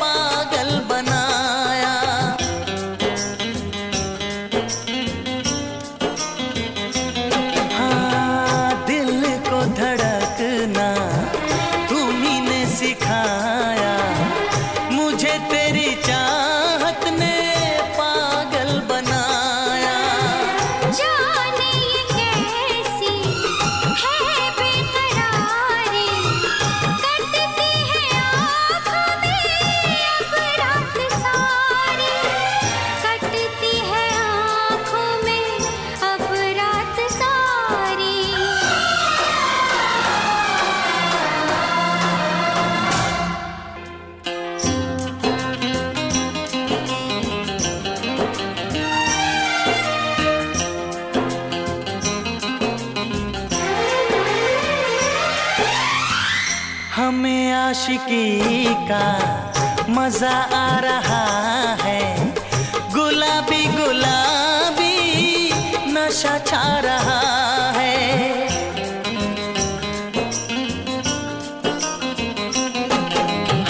पागल बनाया। हाँ, दिल को धड़कना तुम्ही ने सिखाया, मुझे तेरी चाहत ने पागल बनाया। जाने ये कैसी है बेकरारी, कटती है आँखों में अब रात सारी, कटती है आँखों में अब रात सारी। हमें आशिकी का मजा आ रहा है, गुलाबी गुलाबी नशा छा रहा है।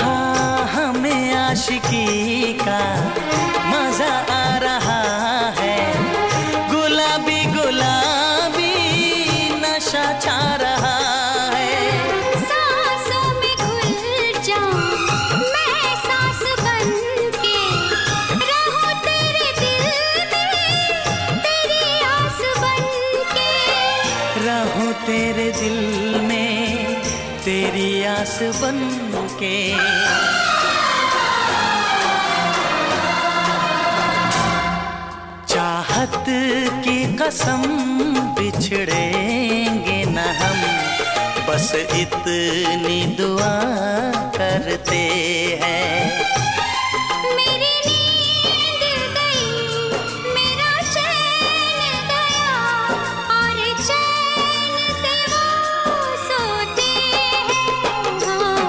हाँ, हमें आशिकी का मजा आ रहा है, गुलाबी गुलाबी नशा छा रहा है। सांसों में घुल जाऊं मैं सांस बन के, रहूं तेरे दिल हूँ तेरे दिल में तेरी आस बन के। चाहत की कसम बिछड़ेंगे न हम, बस इतनी दुआ करते हैं। मेरी नींद गई, मेरा चैन गया, और चैन से वो सोते हैं। हाँ,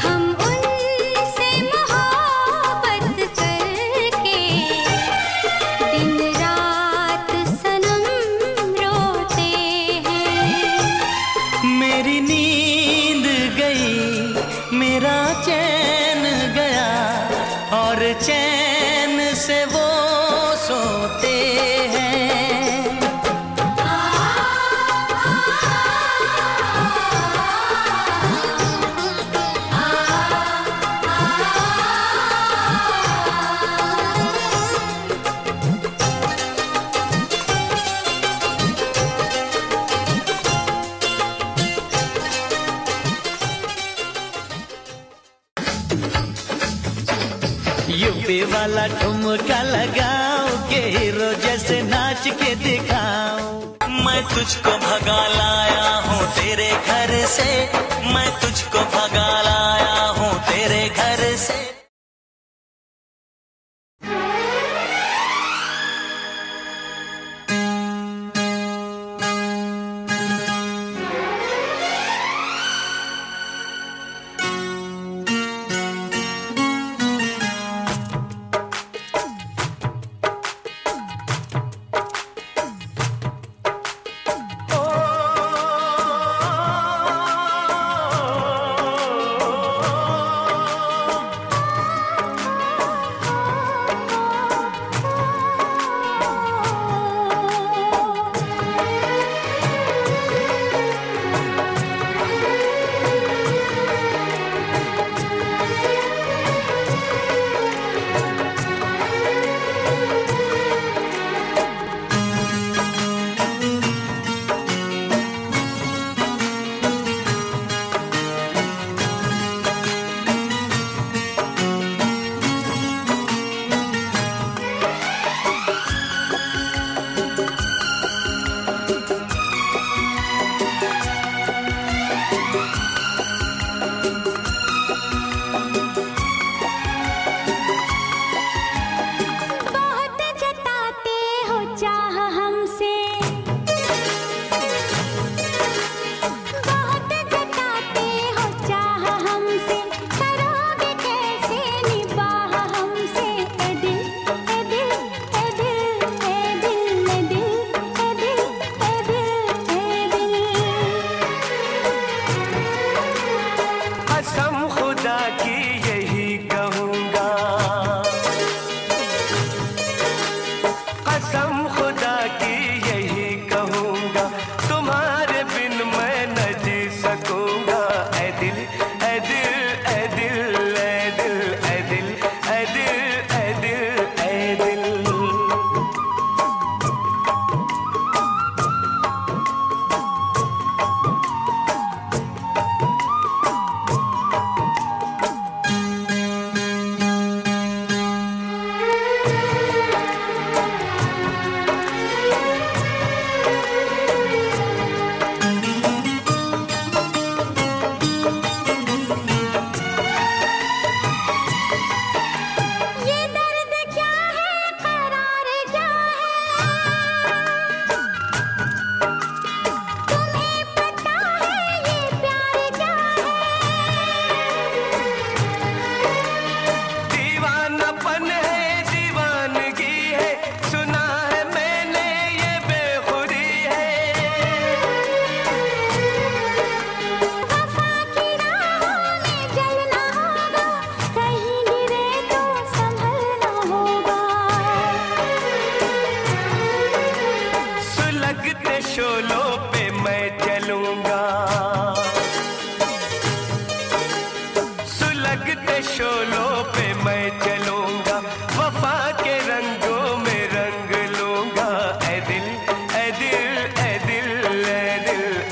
हम उनसे मोहब्बत करके दिन रात सनम रोते हैं। मेरी नींद गई, मेरा चैन गया, और चैन से वो सोते हैं। यूपी वाला ठुमका लगाओ के हीरो जैसे नाच के दिखाओ। मैं तुझको भगा लाया हूँ तेरे घर से, मैं तुझको भगा लाया हूँ तेरे घर से। लगते शोलों पे मैं चलूंगा, वफा के रंगों में रंग लूंगा। ऐ दिल ऐ दिल ऐ दिल ऐ दिल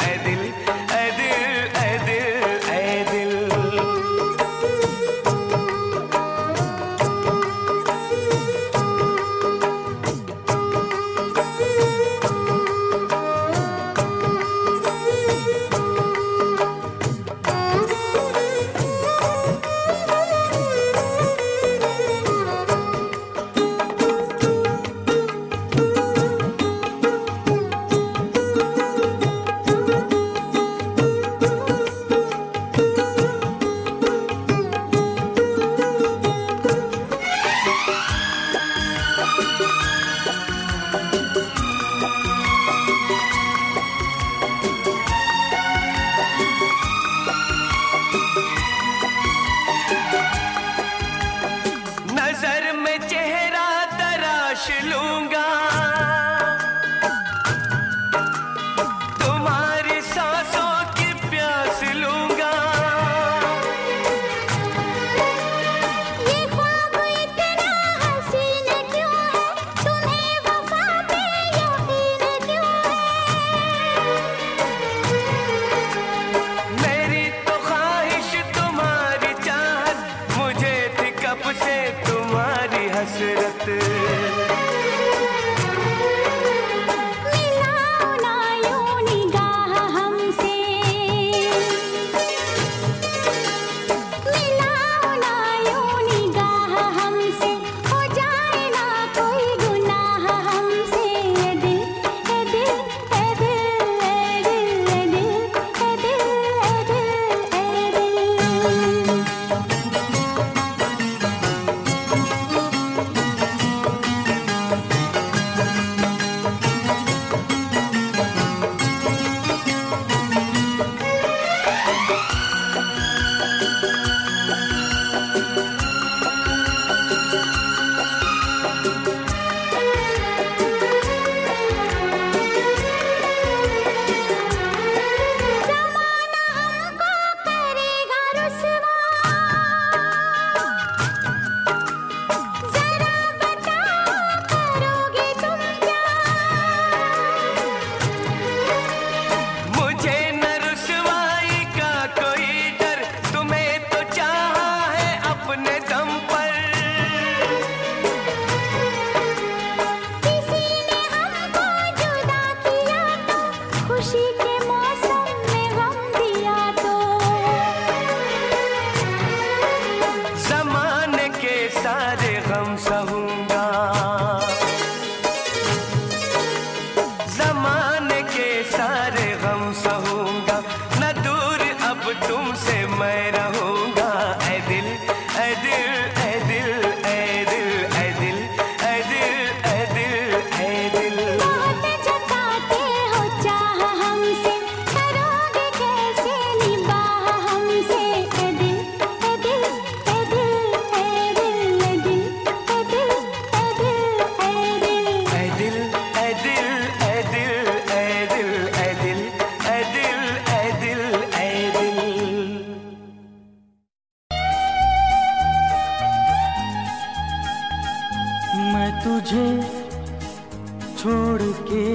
छोड़ के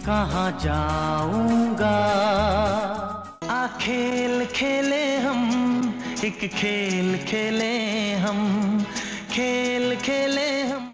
कहाँ जाऊंगा। आ खेल खेले हम, एक खेल खेले हम, खेल खेले हम।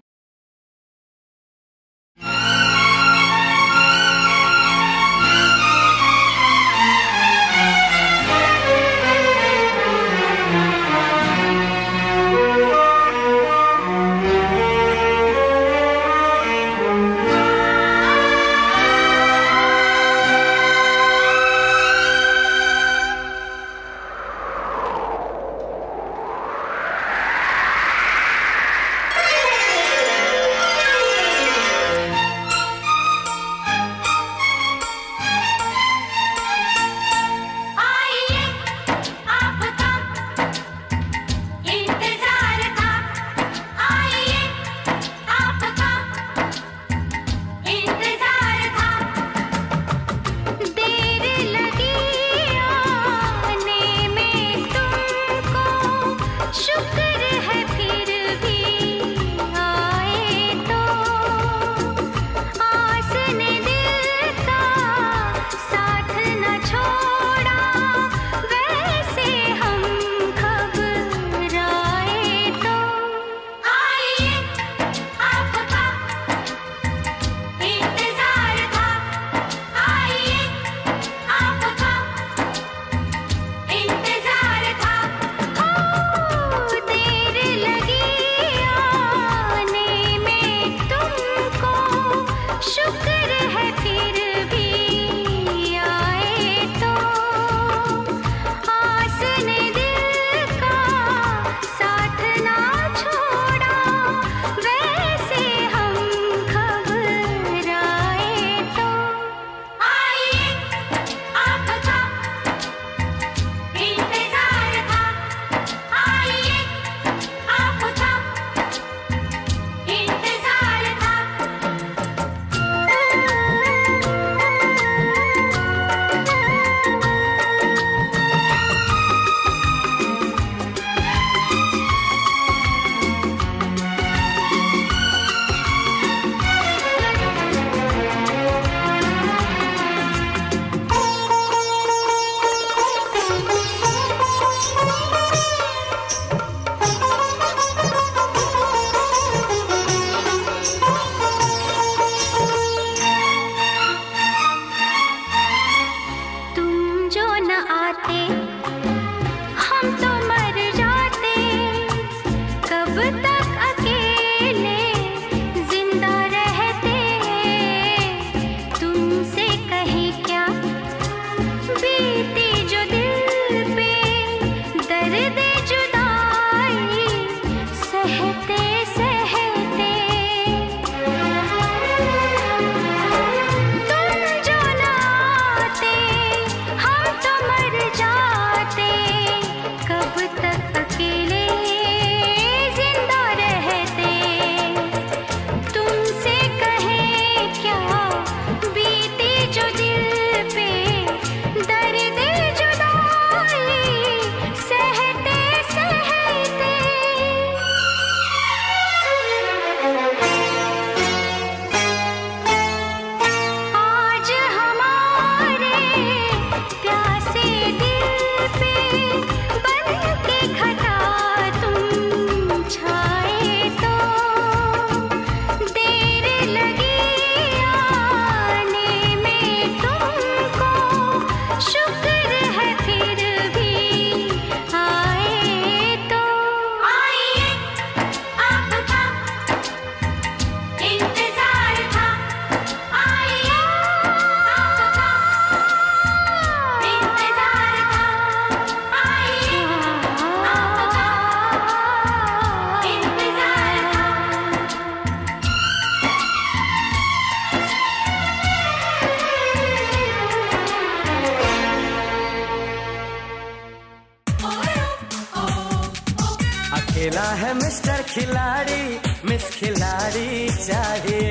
खेला है मिस्टर खिलाड़ी, मिस खिलाड़ी चाहिए।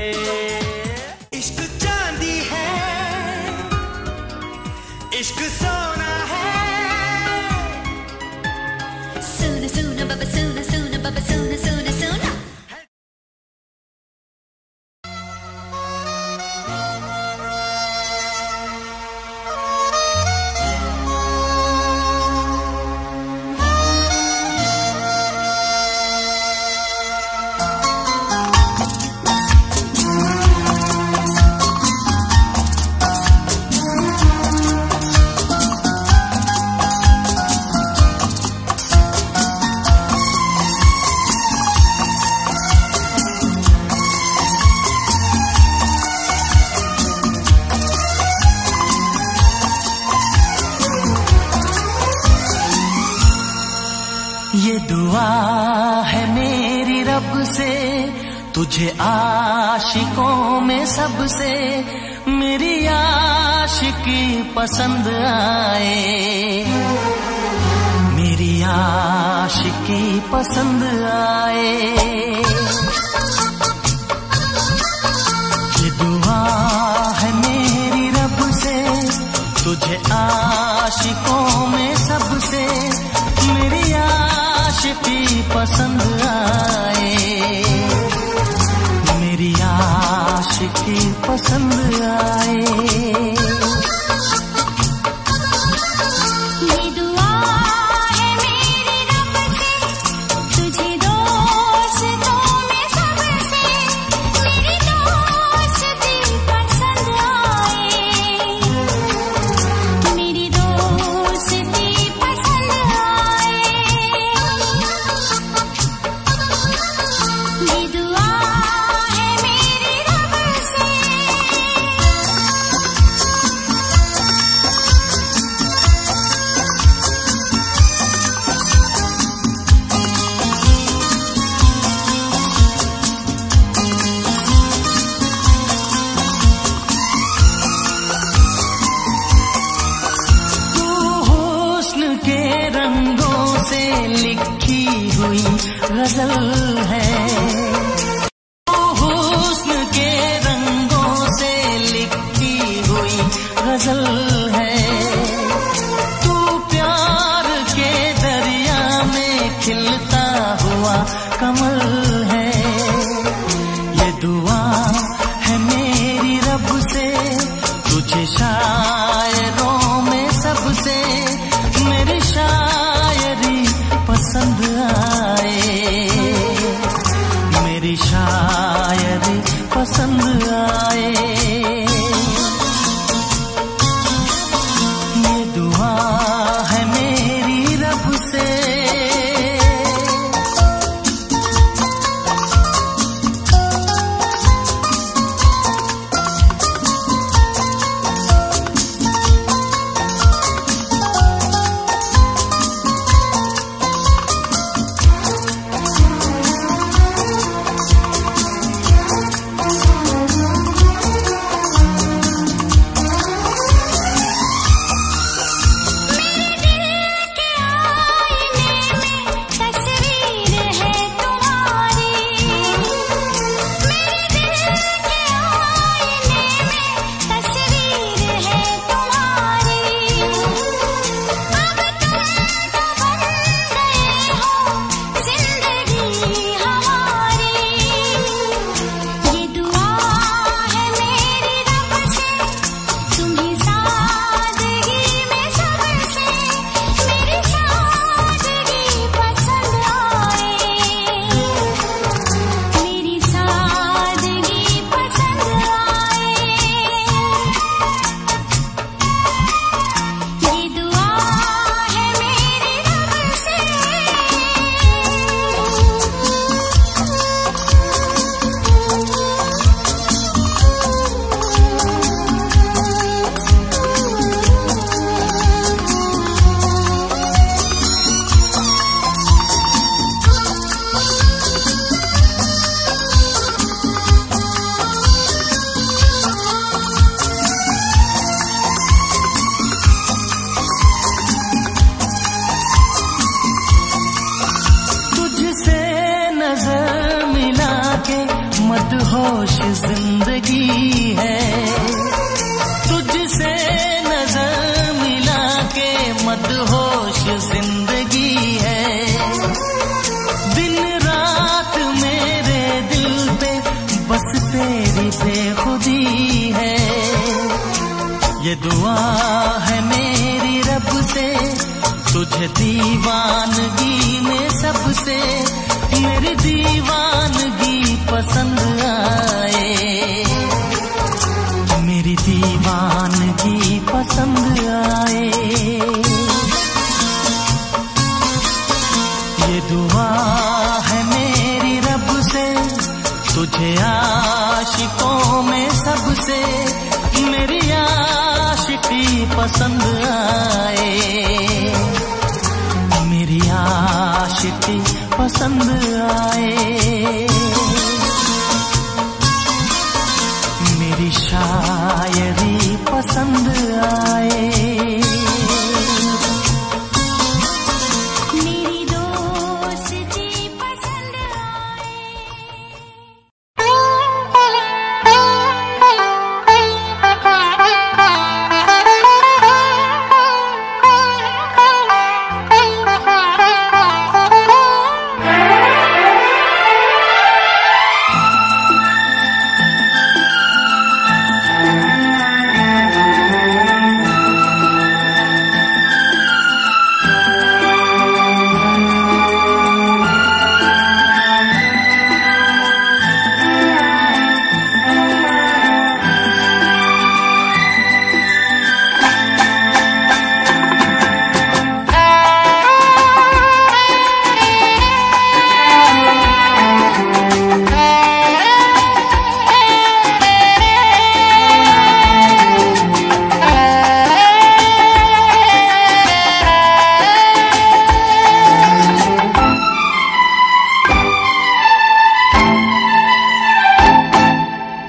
इश्क चांदी है, इश्क सोना है। सोना सोना बाबा सोना सोना बाबा सोना सोना सोना। तुझे आशिकों में सबसे मेरी आशिकी पसंद आए, मेरी आशिकी पसंद आए। ये दुआ है मेरी रब से, तुझे आशिकों में सबसे मेरी आशिकी पसंद आए, मेरी आशिकी पसंद आए। गजल है हुस्न के रंगों से लिखी हुई गजल है, तू प्यार के दरिया में खिलता हुआ कमल है। ये दुआ है मेरी रब से, तुझे शायरों में सबसे मेरी शायरी पसंद आए, मेरी शायरी पसंद आए। ये दुआ है मेरी रब से। मदहोश जिंदगी है, तुझसे नजर मिला के मदहोश जिंदगी है। दिन रात मेरे दिल पे बस तेरी बेखुदी है। ये दुआ है मेरी रब से, तुझे दीवानगी में सबसे मेरी दीवानगी पसंद आए, मेरी दीवानगी पसंद आए। ये दुआ है मेरी रब से, तुझे आशिकों में सबसे मेरी आशिकी पसंद आए, मेरी आशिकी पसंद आए। मेरी शायरी पसंद आए, मेरी दोस्ती पसंद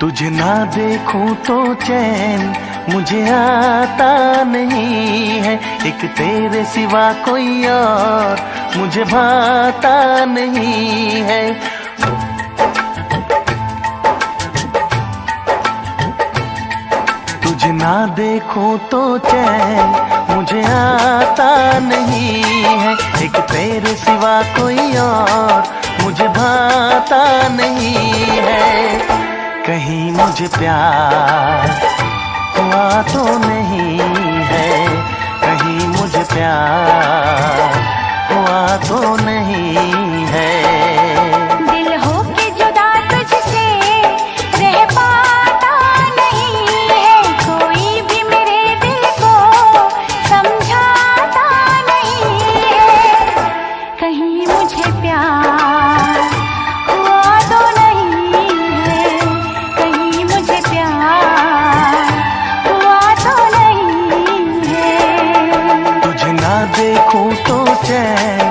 तुझे ना देखूं तो चैन मुझे आता नहीं है, एक तेरे सिवा कोई और मुझे भाता नहीं है। तुझे ना देखूं तो चैन मुझे आता नहीं है, एक तेरे सिवा कोई और मुझे भाता नहीं है। कहीं मुझे प्यार हुआ तो नहीं है, कहीं मुझे प्यार हुआ तो नहीं है। दिल हो के जुदा तुझसे रह पाता नहीं है, कोई भी मेरे दिल को समझाता नहीं है। कहीं मुझे प्यार हुआ तो नहीं है, कहीं मुझे प्यार हुआ तो नहीं है। तुझे ना देखूं तो चैन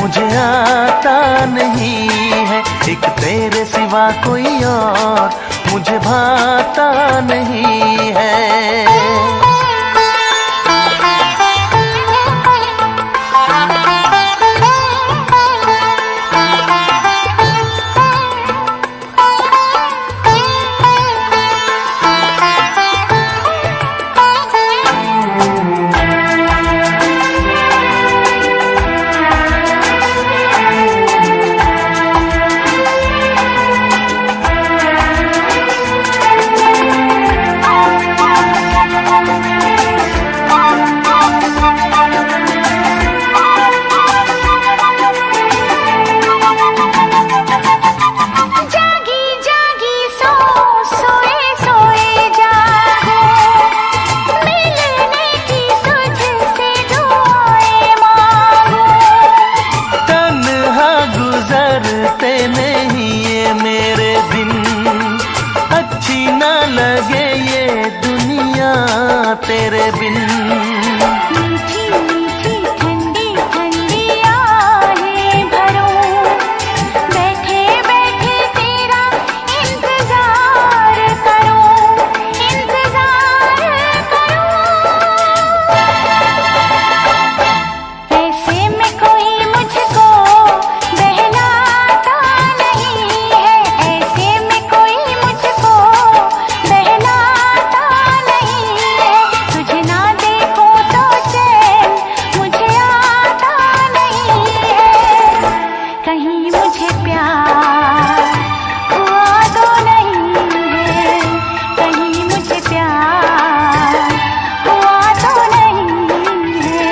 मुझे आता नहीं है, एक तेरे सिवा कोई और मुझे भाता नहीं है। तेरे बिन मीठी मीठी ठंडी ठंडी आहें भरूं, बैठे बैठे तेरा इंतजार करूं, इंतजार करूं। ऐसे में कोई मुझको बहलाता नहीं है, ऐसे में कोई मुझको बहलाता नहीं है। तुझे ना देखूं तो चैन मुझे आता नहीं है, कहीं मुझे प्यार हुआ तो नहीं है, कहीं मुझे प्यार हुआ तो नहीं है।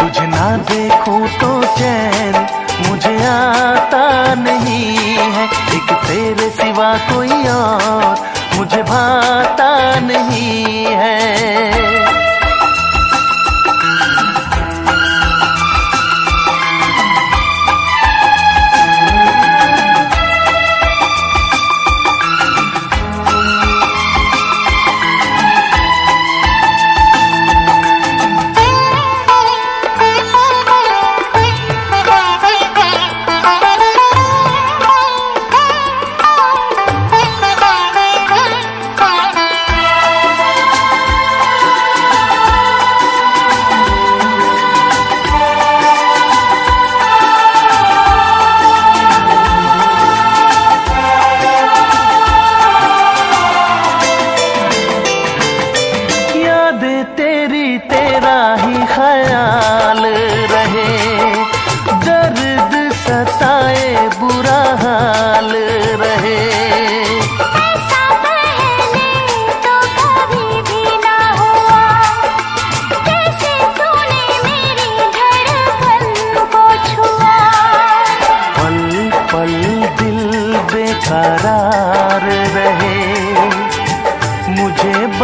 तुझे ना देखूं तो चैन मुझे आता नहीं है, एक तेरे सिवा कोई और मुझे भाता नहीं है। हाँ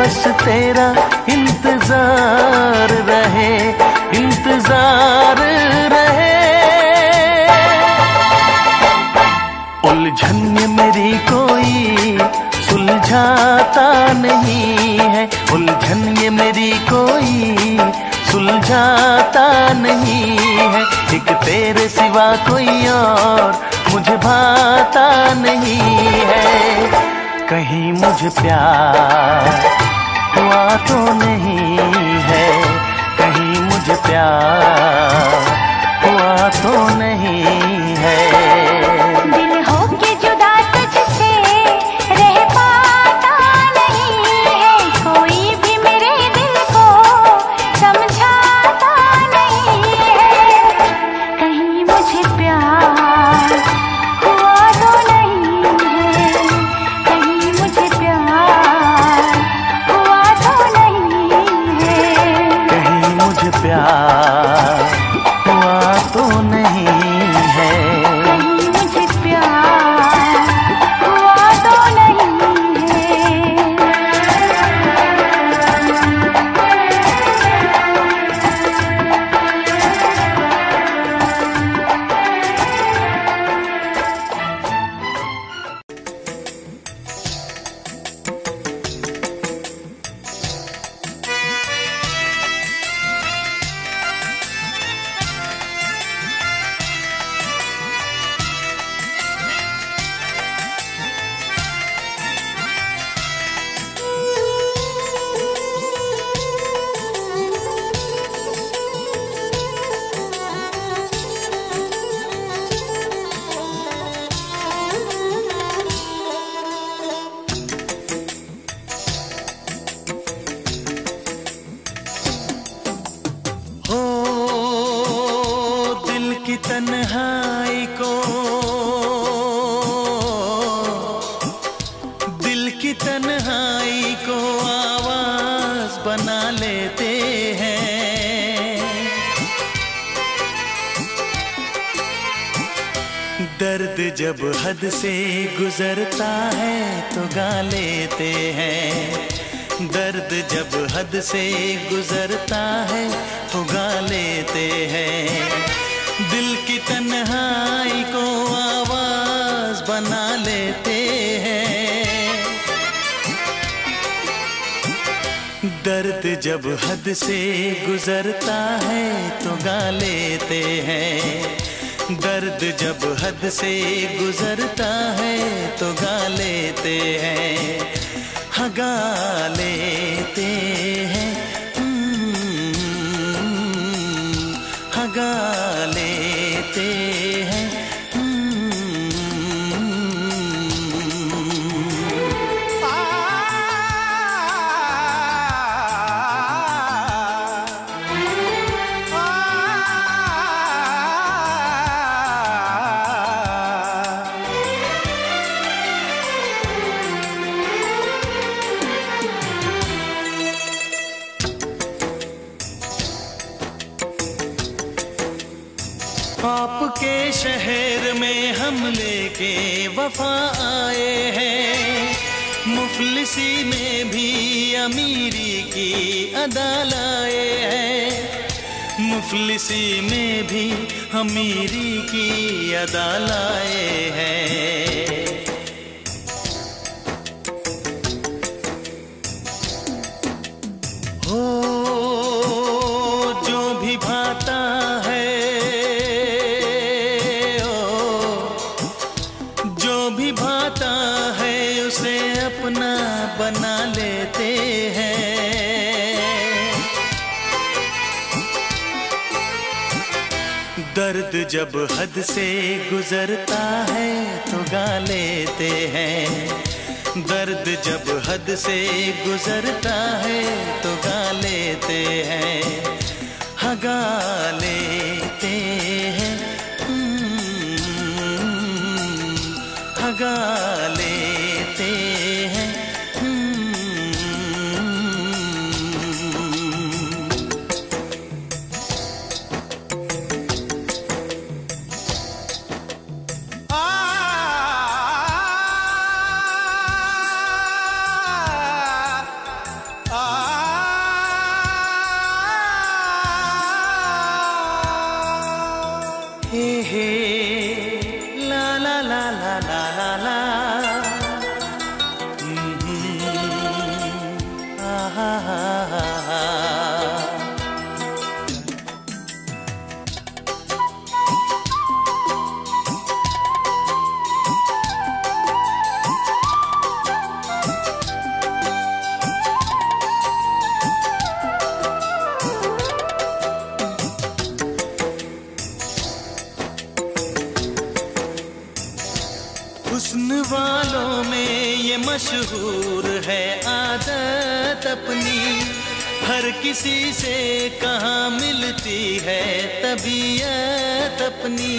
बस तेरा इंतजार रहे, इंतजार रहे। उलझन ये मेरी कोई सुलझाता नहीं है, उलझन ये मेरी कोई सुलझाता नहीं है। एक तेरे सिवा कोई और मुझे भाता नहीं है। कहीं मुझे प्यार हुआ तो नहीं है, कहीं मुझे प्यार हुआ तो नहीं है। दिल होके जुदा तुझसे रह पाता नहीं है, कोई भी मेरे दिल को समझाता नहीं है। कहीं मुझे प्यार हुआ तो नहीं है, कहीं मुझे प्यार हुआ तो नहीं है। कहीं मुझे प्यार हुआ तो नहीं है। कहीं मुझे प्यार हुआ तो नहीं है। हो दिल की तन्हाई को, दिल की तन्हाई को आवाज बना लेते हैं। दर्द जब हद से गुजरता है तो गा लेते हैं, दर्द जब हद से गुजरता है तो गा लेते हैं। दिल की तन्हाई को आवाज बना लेते हैं। दर्द जब हद से गुजरता है तो गा लेते हैं, दर्द जब हद से गुजरता है तो गा लेते हैं। हाँ गा लेते हैं, हाँ गा लेते हैं। आपके शहर में हम लेके वफा आए हैं, मुफलिसी में भी अमीरी की अदा लाए हैं, मुफलिसी में भी अमीरी की अदा लाए हैं। हो जो भी भाता है, भाता है उसे अपना बना लेते हैं। दर्द जब हद से गुजरता है तो गा लेते हैं, दर्द जब हद से गुजरता है तो गा लेते हैं। हाँ गा लेते हैं, गा लेते हैं। हुस्न वालों में ये मशहूर है आदत अपनी, हर किसी से कहाँ मिलती है तबीयत अपनी,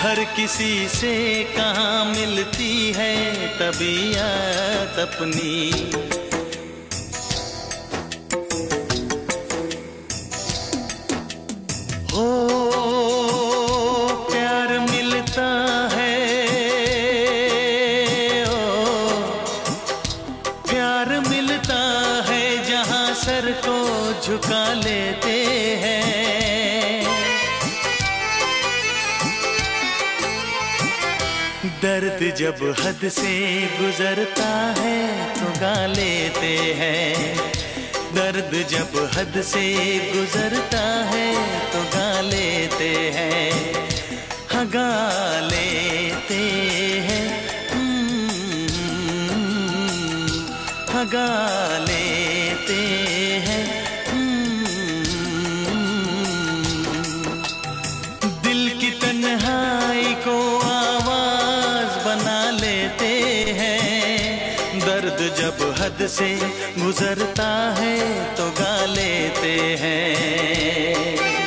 हर किसी से कहाँ मिलती है तबीयत अपनी। हो प्यार मिलता है, सर को झुका लेते हैं, दर्द जब हद से गुजरता है तो गा लेते हैं, दर्द जब हद से गुजरता है तो गा लेते हैं, हाँ गा लेते हैं, हाँ गा लेते हैं। दिल की तन्हाई को आवाज बना लेते हैं, दर्द जब हद से गुजरता है तो गा लेते हैं।